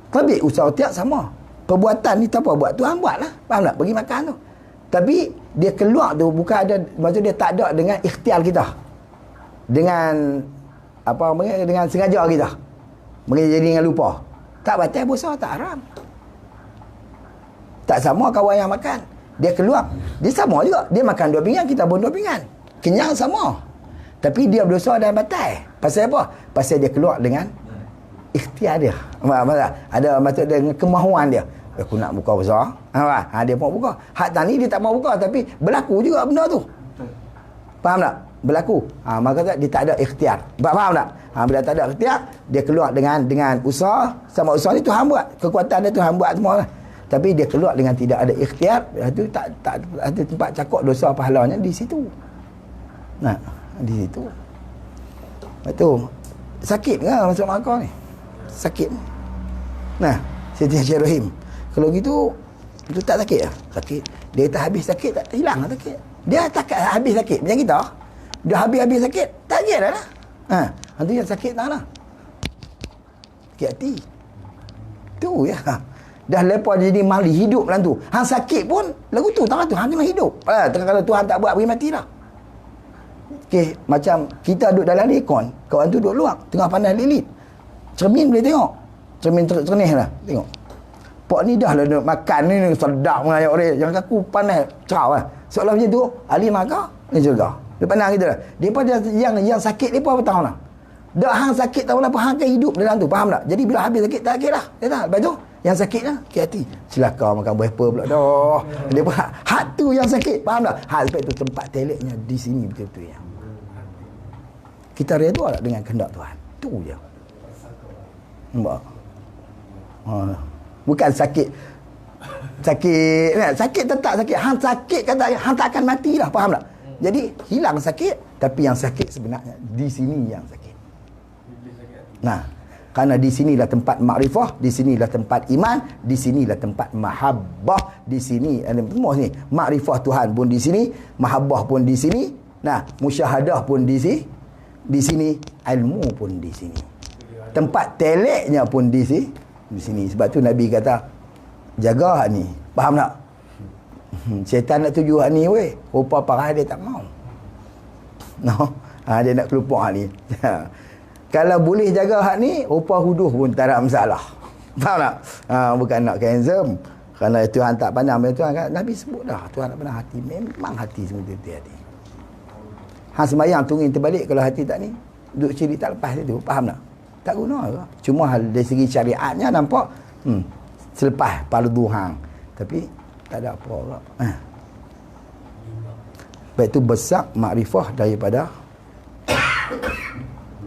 Tapi usaha tiap sama. Perbuatan ni tak apa buat, Tuhan buat lah. Faham tak? Bagi makan tu. Tapi dia keluar tu bukan ada, maksud dia tak ada dengan ikhtiar kita. Dengan dengan sengaja kita. Mungkin jadi dengan lupa. Tak batal puasa, tak haram. Tak sama kawan yang makan. Dia keluar. Dia sama juga. Dia makan 2 pinggan, kita pun 2 pinggan. Kenyang sama. Tapi dia berdosa dan batal. Pasal apa? Pasal dia keluar dengan ikhtiar dia. Ada maksud dia dengan kemahuan dia. Aku nak buka puasa. Dia mau buka. Hak tani dia tak mau buka, tapi berlaku juga benda tu. Faham tak? Berlaku. Maka dia tak ada ikhtiar. Faham tak? Bila tak ada ikhtiar, dia keluar dengan usaha. Sama usaha ni Tuhan buat. Kekuatan dia Tuhan buat semua lah. Tapi dia keluar dengan tidak ada ikhtiar. Itu tak ada tempat cakap dosa pahalanya di situ. Di situ. Betul. Sakit ke masuk makau ni? Sakit. Siti Syarahim. Kalau gitu, itu tak sakit lah. Sakit. Dia tak habis sakit, tak hilang lah sakit. Dia tak habis sakit. Macam kita. Dia habis-habis sakit, tak sakit dah lah. Nanti yang sakit tak lah. Sakit hati. Tu ya. Dah lepas jadi mali hidup dalam tu. Hang sakit pun, lagu tu tak tu. Hang memang hidup. Kalau Tuhan tak buat, pergi mati lah. Okey, macam kita duduk dalam aircon, kawan tu duduk luar, tengah panas lilit. Cermin boleh tengok. Cermin cernih lah. Tengok. Pok ni dah lah makan ni sedap mengayak orang. Yang aku panas cerau lah. Seolah macam tu, ahli maka ni juga. Dia pandang kita lah. Dia pun yang sakit dia pun apa tahu lah. Dah hang sakit tahu apa hang akan hidup dalam tu. Faham tak? Jadi bila habis sakit tak sakit lah. Dia tak. Lepas tu yang sakit lah sakit hati. Celaka makan buah apple pula dah. Dia pun hak tu yang sakit. Faham tak? Sebab tu tempat teleknya di sini betul-betul yang. Kita redha tak dengan kehendak Tuhan? Tu je. Nampak? Bukan sakit. Sakit tetap sakit. Hang sakit kata hang tak akan mati lah. Faham tak? Jadi hilang sakit, tapi yang sakit sebenarnya di sini yang sakit. Kerana di sinilah tempat makrifah, di sinilah tempat iman, di sinilah tempat mahabbah, di sini semua sini. Makrifah Tuhan pun di sini, mahabbah pun di sini. Musyahadah pun di sini. Di sini ilmu pun di sini. Tempat teleknya pun di sini. Sebab tu Nabi kata jaga hak ni. Faham tak? Syaitan nak tuju hak ni weh. Rupa parah dia tak mau. Dia nak kelupak hak ni. Kalau boleh jaga hak ni, rupa huduh pun tak ada masalah. Faham tak? Bukan nak handsome. Kerana Tuhan tak pandang. Tuhan kan Nabi sebut dah. Tuhan tak pandang hati. Memang hati semua betul hati. Hang sembahyang tungguin terbalik kalau hati tak ni. Duduk ciri tak lepas itu. Faham tak? Tak guna ke? Cuma dari segi syariatnya nampak selepas fardu hang. Tapi tak ada apa ke. Sebab itu besar makrifah daripada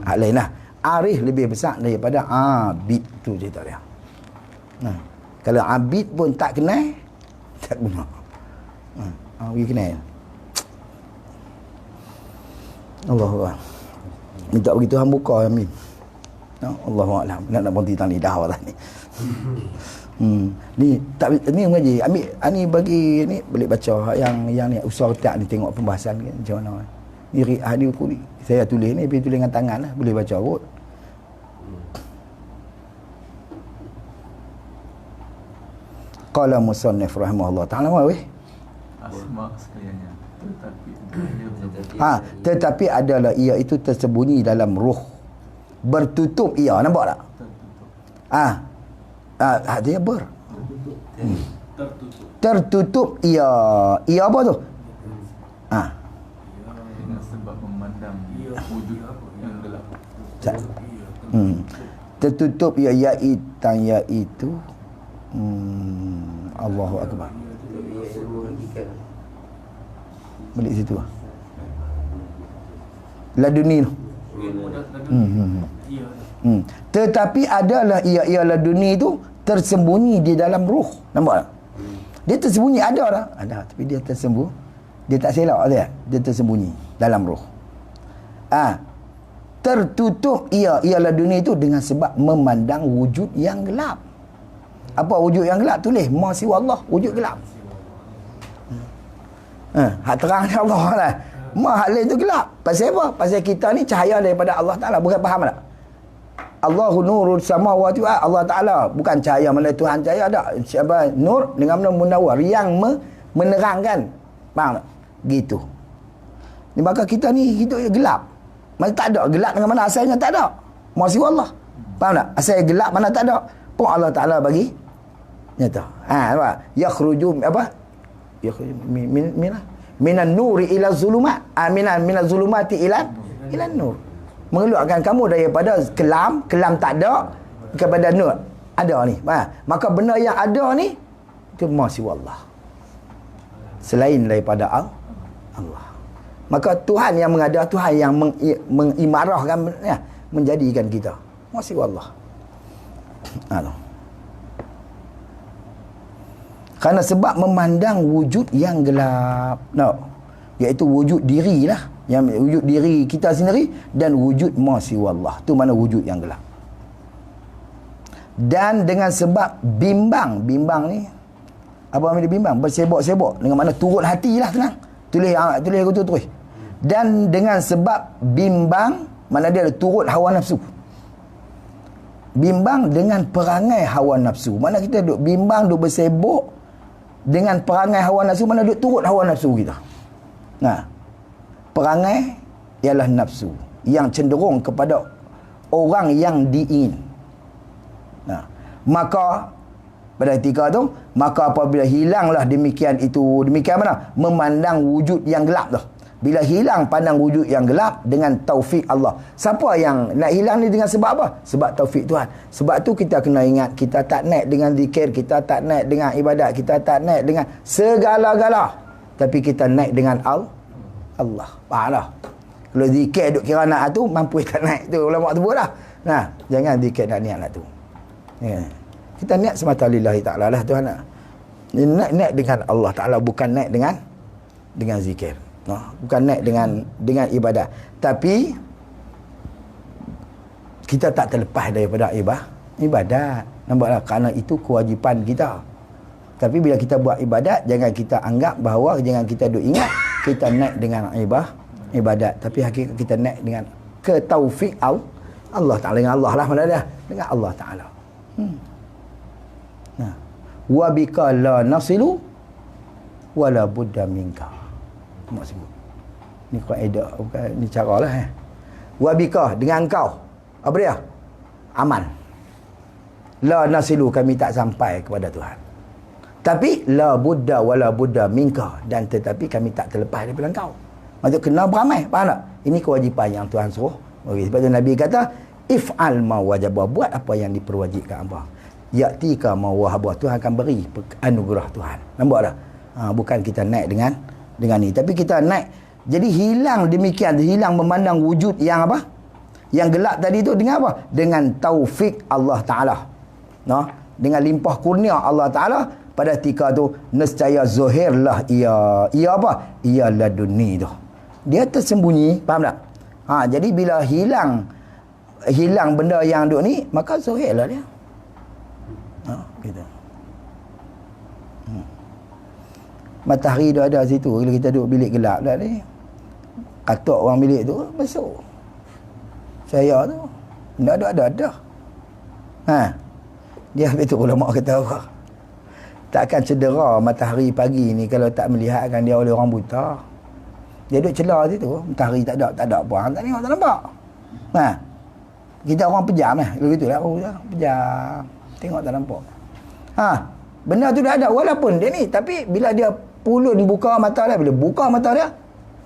hak lain lah. Arif lebih besar daripada abid. Tu cerita dia. Kalau abid pun tak kenal, tak guna. Pergi kenal. Allah minta bagi Tuhan buka amin. Allahuakbar. Nak berhenti tang lidah awak ni. Ni tak ni mengaji. Ambil ani bagi ni boleh baca yang ni usaha tak ni tengok pembahasan ni macam mana. Ni ni saya tulis ni, tapi tulis dengan tangan lah, boleh baca kot. Qala musannif rahimahullah ta'ala weh. Asma sekaliannya. Tetapi adalah ia itu tersembunyi dalam ruh. Bertutup ia, nampak tak? Dia tertutup ia. Ia apa tu? Dengan sebab memandang wujud yang gelap. Tertutup ia iaitu Allahu akbar. Balik situ laduni tu. Tetapi adalah ia laduni tu tersembunyi di dalam ruh. Nampak tak? Dia tersembunyi, ada lah. Ada, tapi dia tersembunyi. Dia tak selak dia. Dia tersembunyi dalam ruh. Tertutup ia laduni tu dengan sebab memandang wujud yang gelap. Apa wujud yang gelap? Tulis ma siwa Allah, wujud gelap. Hak terang Allah lah. Ma hak lain tu gelap. Pasal apa? Pasal kita ni cahaya daripada Allah Ta'ala. Bukan faham tak? Allahu nurul samawati wa Allah Ta'ala. Bukan cahaya mana Tuhan cahaya tak. Siapa? Nur dengan munawwar yang menerangkan. Faham tak? Gitu. Ni maka kita ni hidup gelap. Mana tak ada. Gelap dengan mana asalnya tak ada. Ma siwa Allah. Faham tak? Asal gelap mana tak ada. Pun Allah Ta'ala bagi nyata. Nampak? Yakhruju apa? Yakhruju minan nuri ila zulumat. Minaz zulumati ila nur. Mengeluarkan kamu daripada kelam tak ada kepada nur. Ada ni. Maka benda yang ada ni itu masih Allah. Selain daripada Allah. Maka Tuhan yang mengada, Tuhan yang mengimarahkan menjadikan kita. Masih Allah. Kerana sebab memandang wujud yang gelap, iaitu wujud diri lah, yang wujud diri kita sendiri dan wujud ma siwallah, tu mana wujud yang gelap. Dan dengan sebab bimbang ni apa makna bimbang? Bersebok-sebok, dengan mana turut hati lah, tenang. Tulis aku tu terus. Dan dengan sebab bimbang, mana dia turut hawa nafsu. Bimbang dengan perangai hawa nafsu. Mana kita duk bimbang, duk bersebok dengan perangai hawa nafsu, mana duk turut hawa nafsu kita. Perangai ialah nafsu yang cenderung kepada orang yang diingin. Maka pada ketika tu, maka apabila hilanglah demikian mana? Memandang wujud yang gelap tu. Bila hilang pandang wujud yang gelap dengan taufik Allah. Siapa yang nak hilang ni dengan sebab apa? Sebab taufik Tuhan. Sebab tu kita kena ingat, kita tak naik dengan zikir, kita tak naik dengan ibadat, kita tak naik dengan segala-gala. Tapi kita naik dengan Allah. Faham tak? Kalau zikir duk kira nak tu, mampu tak naik tu. Ulama tu lah. Jangan zikir nak niat nak tu. Kita niat semata lillahi ta'ala lah Tuhan nak. Naik dengan Allah Ta'ala, bukan naik dengan zikir. Bukan naik dengan ibadat. Tapi kita tak terlepas daripada ibadat. Nampaklah, kerana itu kewajipan kita. Tapi bila kita buat ibadat, jangan kita anggap bahawa, jangan kita duk ingat kita naik dengan ibadat. Tapi hakikat kita naik dengan ketaufik Allah Ta'ala, dengan Allah lah, mana dia? Dengan Allah Ta'ala. Wa bika la nasilu wala budda minka. Maksud ni kaedah, bukan ni caralah. Wa bika, dengan engkau, apa dia? Amal. La nasilu, kami tak sampai kepada Tuhan. Tapi la budda wala budda minka, dan tetapi kami tak terlepas daripada engkau. Maksud kena beramal. Faham tak? Ini kewajipan yang Tuhan suruh. Sebab tu Nabi kata, if'al ma wajaba, buat apa yang diperwajibkan apa. Ya'tika ma wahaba, Tuhan akan beri anugerah Tuhan. Nampak tak? Bukan kita naik dengan ni, tapi kita naik. Jadi hilang demikian, hilang memandang wujud yang apa? Yang gelap tadi tu dengan apa? Dengan taufik Allah Ta'ala. Dengan limpah kurnia Allah Ta'ala, pada ketika tu nescaya zuhirlah ia apa? Ia laduni tu. Dia tersembunyi, faham tak? Jadi bila hilang benda yang duk ni, maka zuhirlah dia. Gitu. Matahari tu ada situ. Bila kita duduk bilik gelap dah ni, katok orang bilik tu masuk cahaya tu. Tak ada. Dia betul ulama kata apa? takkan cedera matahari pagi ni kalau tak melihatkan dia oleh orang buta. Dia duduk celah situ, matahari tak ada apa, tak tengok, tak nampak. Ha. Kita orang pejam lah, begitulah. Oh, pejam. Tengok tak nampak. Ha, benda tu dah ada walaupun dia ni, tapi bila dia pulun buka mata dia, bila buka mata dia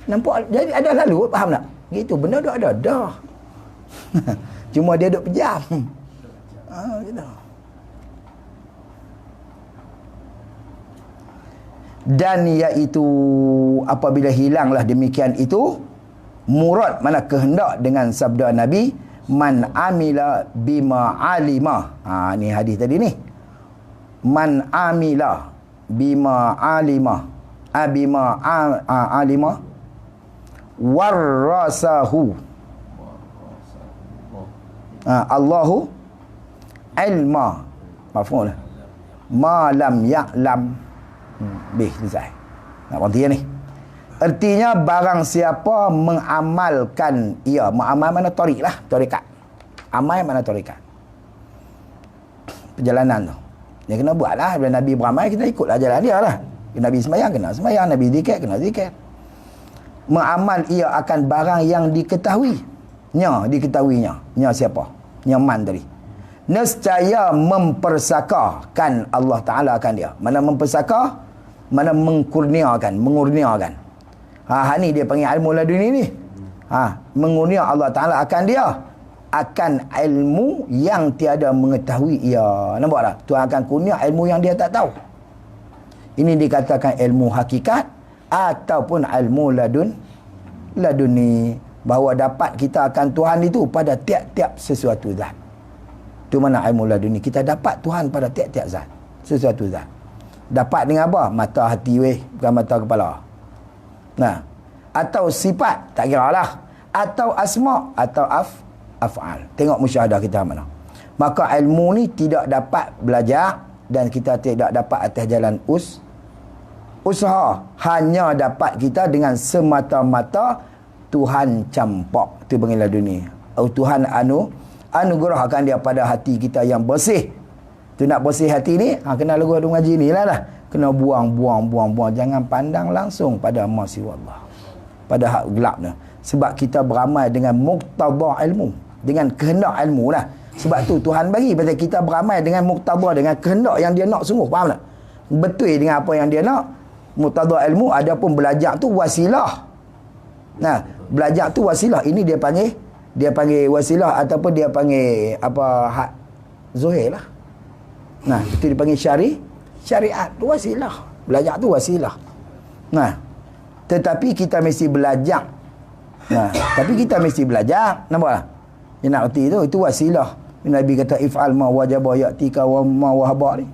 nampak, jadi ada lalu, faham tak? Gitu, benda tu ada dah. Cuma dia duduk pejam. Ha, gitu. Dan iaitu apabila hilanglah demikian itu, murad mana kehendak dengan sabda Nabi, man amila bima alima. Ha, ni hadis tadi ni. Man amila bima alima. Bima alima warasahu. Allahu ilma. Mafhum lah. Ma lam ya'lam. Selesai. Nak berhenti ni. Artinya barang siapa mengamalkan ia, mengamal mana tarik lah, tarikat. Amal mana tarikat. Perjalanan tu. Dia kena buat lah. Bila Nabi beramal, kita ikutlah jalan dia lah. Nabi sembahyang, kena sembahyang. Nabi zikir, kena zikir. Mengamal ia akan barang yang diketahui. Diketahuinya. Siapa? Man tadi. Nescaya mempersakakan Allah Ta'ala akan dia. Mana mempersaka, mana mengurniakan. Ni dia panggil ilmu laduni ni. Mengurnia Allah Ta'ala akan dia. Akan ilmu yang tiada mengetahui ia. Nampak tak? Tuhan akan kurnia ilmu yang dia tak tahu. Ini dikatakan ilmu hakikat ataupun ilmu laduni. Bahawa dapat kita akan Tuhan itu pada tiap-tiap sesuatu zat. Itu mana ilmu laduni. Kita dapat Tuhan pada tiap-tiap zat. Sesuatu zat. Dapat dengan apa? Mata hati bukan mata kepala. Nah. Atau sifat, tak kira lah. Atau asma' atau af'al. Tengok musyahadah kita mana. Maka ilmu ni tidak dapat belajar dan kita tidak dapat atas jalan usaha. Hanya dapat kita dengan semata-mata Tuhan campak. Itu panggil laduni. Tuhan anugerahkan dia pada hati kita yang bersih. Tu nak bersih hati ni, kena lagu ada ngaji ni lah. Kena buang. Jangan pandang langsung pada masiwa Allah. Pada hak gelap ni. Sebab kita beramal dengan muqtada ilmu. Dengan kehendak ilmu lah. Sebab tu Tuhan bagi. Pasal kita beramal dengan muqtada, dengan kehendak yang dia nak sungguh. Faham tak? Betul dengan apa yang dia nak. Muqtada ilmu, adapun belajar tu wasilah. Nah, belajar tu wasilah. Ini dia panggil wasilah ataupun dia panggil hak zuhir lah. Nah, itu dipanggil syariat tu wasilah. Belajar tu wasilah. Nah, tetapi kita mesti belajar. Nampak tak? Dia nak erti tu, itu wasilah. Nabi kata if'al ma wajaba ya'tika wa ma wahaba ni.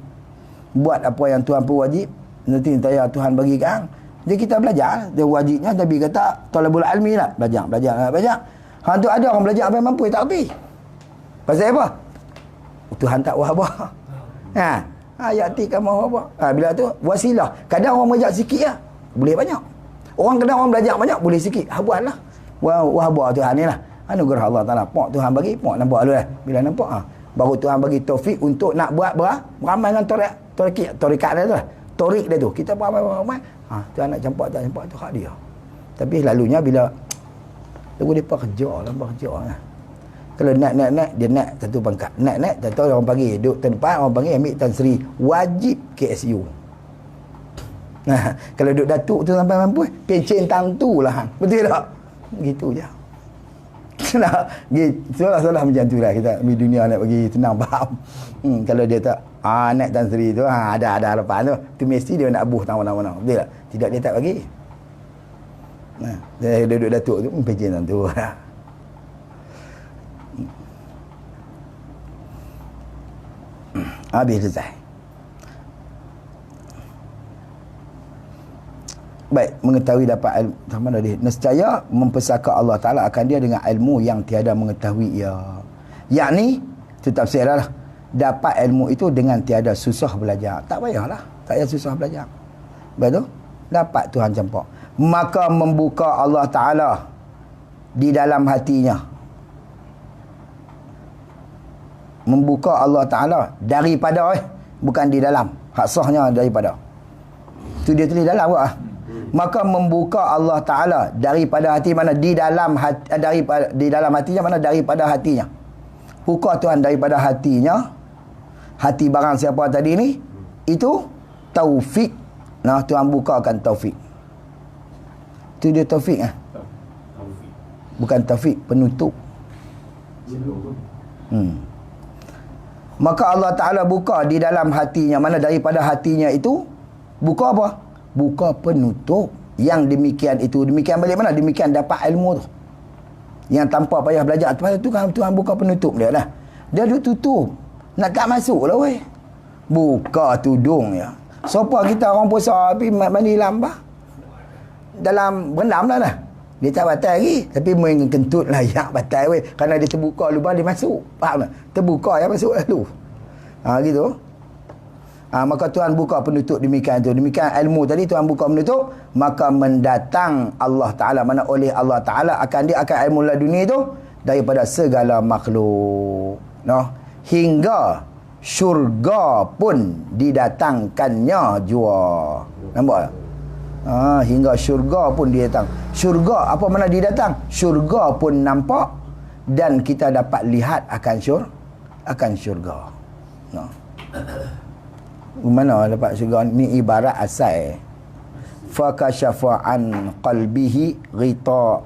Buat apa yang Tuhan pun wajib, nanti Tuhan bagi kan. Jadi kita belajar. Dia wajibnya Nabi kata talabul ilmi lah. Belajar. Tu ada orang belajar apa yang mampu, tak erti. Pasal apa? Tuhan tak wahaba. Ya'tika ma wahaba. Bila tu wasilah. Kadang orang belajar sikit lah, boleh banyak. Kadang orang belajar banyak, boleh sikit. Buatlah. Wahaba Tuhan ni lah. Anugerah Allah Ta'ala. Pok Tuhan bagi, nampak dulu lah. Bila nampak, baru Tuhan bagi taufik untuk nak buat beramal dengan tarikat dia tu lah. Torik dia tu. Kita beramal. Tuhan nak campak, tak campak, tu hak dia. Tapi selalunya bila lagu dia kerja lah. Kalau naik, dia naik satu pangkat. Naik, tak tahu orang panggil. Duduk tempat, orang panggil ambil Tan Sri. Wajib KSU. Kalau duduk datuk tu sampai mampu, pencen tantu lah. Betul tak? Gitu je. Salah macam tu lah. Kita ambil dunia nak bagi tenang faham. Kalau dia tak naik Tan Sri tu, ada harapan tu. Tu mesti dia nak buh mana-mana. Betul tak? Tidak, dia tak bagi. Dia duduk datuk tu, pencen tantu lah. Habis selesai. Baik, mengetahui dapat ilmu sama dah dia. Nescaya mempersaka Allah Ta'ala akan dia dengan ilmu yang tiada mengetahui ia. Yakni, itu tafsir lah. Dapat ilmu itu dengan tiada susah belajar. Tak payahlah. Tak payah susah belajar. Betul? Dapat Tuhan campak. Maka membuka Allah Ta'ala di dalam hatinya. Membuka Allah Ta'ala daripada bukan di dalam. hak sahnya daripada. Tu dia tulis dalam apa? Maka membuka Allah Taala daripada hati mana di dalam hati, daripada di dalam hatinya mana daripada hatinya. Buka Tuhan daripada hatinya. Hati barang siapa tadi ni itu taufik. Nah, Tuhan bukakan taufik. Tu dia taufik bukan taufik, penutup. Maka Allah Ta'ala buka di dalam hatinya, mana daripada hatinya itu buka apa? Buka penutup. Yang demikian itu, demikian balik mana? Demikian dapat ilmu tu, yang tanpa payah belajar. Tuhan buka penutup dia lah. Dia duk tutup, nak tak masuk lah weh. Buka tudung ya. Siapa kita orang puasa pergi mandi lambah dalam berendam lah. Dia tak batal lagi, tapi main kentut layak batal weh, kerana dia terbuka lubang dia masuk. Faham tak? Terbuka yang masuk lalu. Gitu. Maka Tuhan buka penutup demikian tu. Demikian ilmu tadi Tuhan buka penutup, maka mendatang Allah Taala, mana oleh Allah Taala akan dia akan ilmu laduni itu daripada segala makhluk. Hingga syurga pun didatangkannya jua. Nampak tak? Hingga syurga pun dia datang. Syurga apa mana dia datang? Syurga pun nampak dan kita dapat lihat akan syurga. Mana dapat syurga ni? Ibarat asal fakashafa an qalbihi ghita,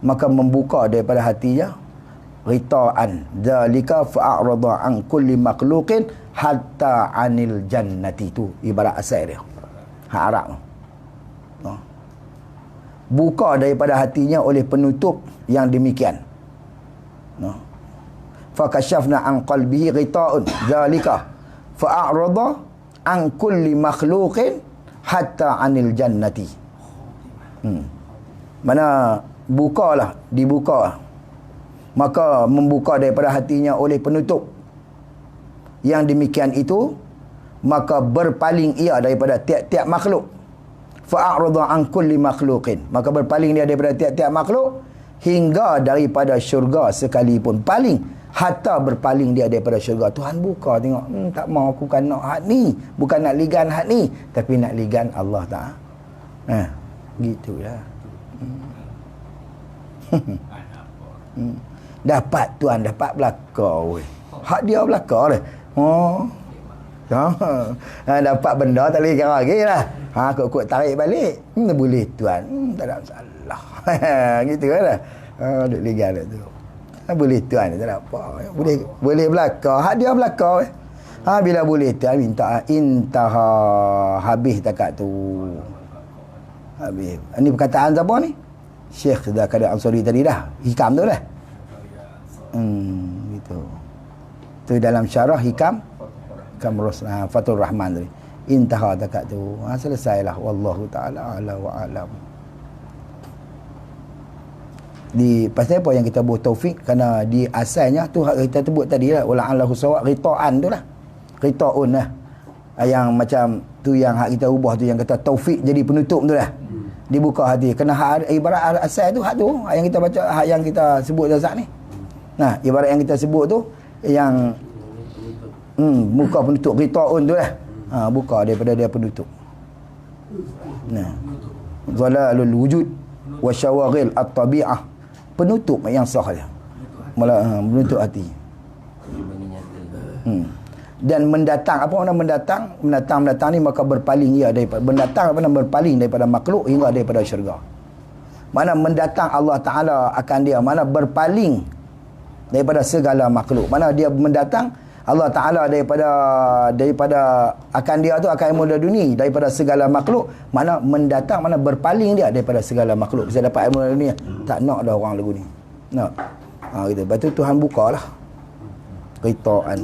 maka membuka daripada hatinya ghita'an dzalika fa'arada an kulli makhluqin hatta anil jannati. Tu ibarat asal dia hak Arab. Buka daripada hatinya oleh penutup yang demikian. Fakashafna an qalbihi ghita'un dzalika fa'arada an kulli makhluqin hatta anil jannati. Mana bukalah, dibuka, maka membuka daripada hatinya oleh penutup yang demikian itu, maka berpaling ia daripada tiap-tiap makhluk. Fa'arada an kulli makhluqin, maka berpaling dia daripada tiap-tiap makhluk hingga daripada syurga sekalipun. Paling hatta berpaling dia daripada syurga. Tuhan buka tengok, tak mau aku bukan nak hak ni, bukan nak ligan hak ni, tapi nak ligan Allah Ta'ala. Gitulah. Dapat Tuhan dapat belaka weh. Hak dia belaka dah. Dapat benda tak boleh kira lagi lah. Kok tarik balik, boleh Tuhan, tak ada masalah. Gitu kan lah. Duk ligan tu. Boleh Tuhan, tak ada apa. Boleh belaka. Hak dia belaka weh. Bila boleh Tuhan minta intaha, habis takat tu. Habis. Ini perkataan siapa ni? Syekh Zakaria Ansari tadi dah. Hikam tu dah. Gitu. Tu dalam syarah hikam Fathur Rahman tadi. Intaha takat tu. Selesailah. Wallahu ta'ala ala wa alam. Pasal apa yang kita buat taufik? Kerana di asalnya tu hak kita sebut tadi lah, wala'allahu sawab, rita'an tu lah, rita'un lah, yang macam tu yang hak kita ubah tu, yang kata taufik jadi penutup tu lah, dibuka hati. Kena hak ibarat asal tu, hak tu hak yang kita baca, hak yang kita sebut dasar ni. Nah, ibarat yang kita sebut tu yang buka penutup, rita'un tu lah, buka daripada dia penutup. Nah, zalalul wujud wa syawaghil at-tabi'ah, penutup yang sah dia. Menutup hati. Dan mendatang, apa makna mendatang ni, maka berpaling ia daripada, mendatang apa makna berpaling daripada makhluk hingga daripada syurga. Mana mendatang Allah Ta'ala akan dia, mana berpaling daripada segala makhluk. Mana dia mendatang Allah Ta'ala daripada akan dia tu, akan ilmu laduni daripada segala makhluk. Mana mendatang, mana berpaling dia daripada segala makhluk. Bisa dapat ilmu laduni. Tak nak dah orang lagu ni. Nak. Gitu. Lepas tu Tuhan bukalah rita'an.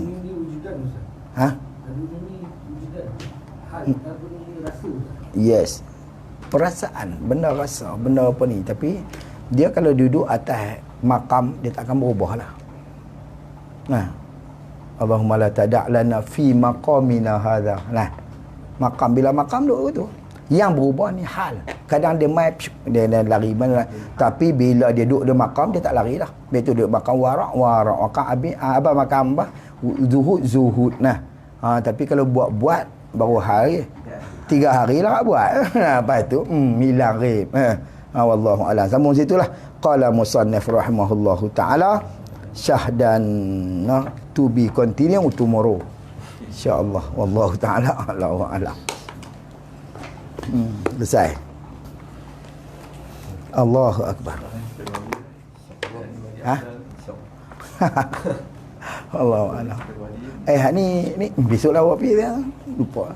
Yes. Perasaan, benda rasa, benda apa ni. Tapi dia kalau duduk atas makam, dia tak akan berubah lah. Allahumma la tada'lana fi maqamina hadha. Makam, bila makam duduk tu, yang berubah ni hal. Kadang dia main, dia lari mana. Tapi bila dia duduk di makam, dia tak lari dah. Bila tu duduk makam warak, makam abi, makam zuhud. Tapi kalau buat baru hari 3 hari lah buat. Lepas tu hilang rib. Wallahu a'lam. Sambung situlah. Qala musannif rahimahullahu taala syahdan to be continue tomorrow. InsyaAllah. Wallahu taala a'lam. Selesai. Allahu akbar. Allahu a'lam. Ni besoklah awak pergi dia. Lupa.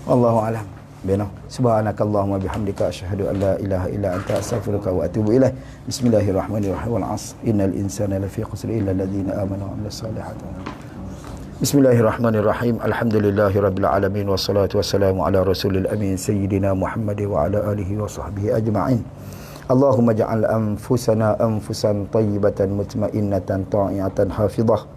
Wallahu a'lam. Bina. Subhanakallahumma bihamdika asyhadu an la ilaha illa anta astaghfiruka wa atubu ilaik. Bismillahirrahmanirrahim. Wal 'asr. Innal insana lafi khusr illa alladhina amanu wa 'amilus solihati. Bismillahirrahmanirrahim. Alhamdulillahirabbil alamin wassalatu wassalamu ala rasulil amin sayyidina Muhammad wa ala alihi wa sahbihi ajma'in. Allahumma ja'al anfusana anfusan tayyibatan mutmainnatan ta'iatan hafizah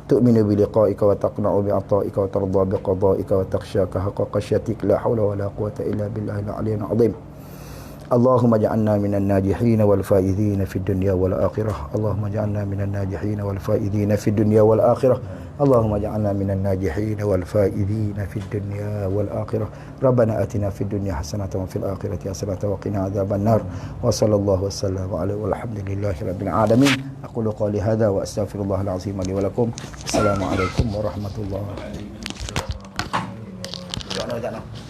tu'minu bi liqa'ika wa taqna'u bi ata'ika wa tardha bi qada'ika wa takhshaka haqqa khashyatik la hawla wa la quwwata illa billahil 'aliyyil 'azim. Allahumma ja'alna minan najihin wal faizin fid dunya wal akhirah. Allahumma ja'alna minan najihin wal faizin fid dunya wal akhirah. Allahumma ja'alna minan najihin wal faizin fid dunya wal akhirah. Rabbana atina fid dunya hasanatan wa fil akhirati hasanatan wa qina adzaban nar. Wa sallallahu wasallam ala walhamdulillahi rabbil alamin. Aqulu qali hadza wa astaghfirullahal azim li wa lakum. Assalamualaikum warahmatullahi wabarakatuh.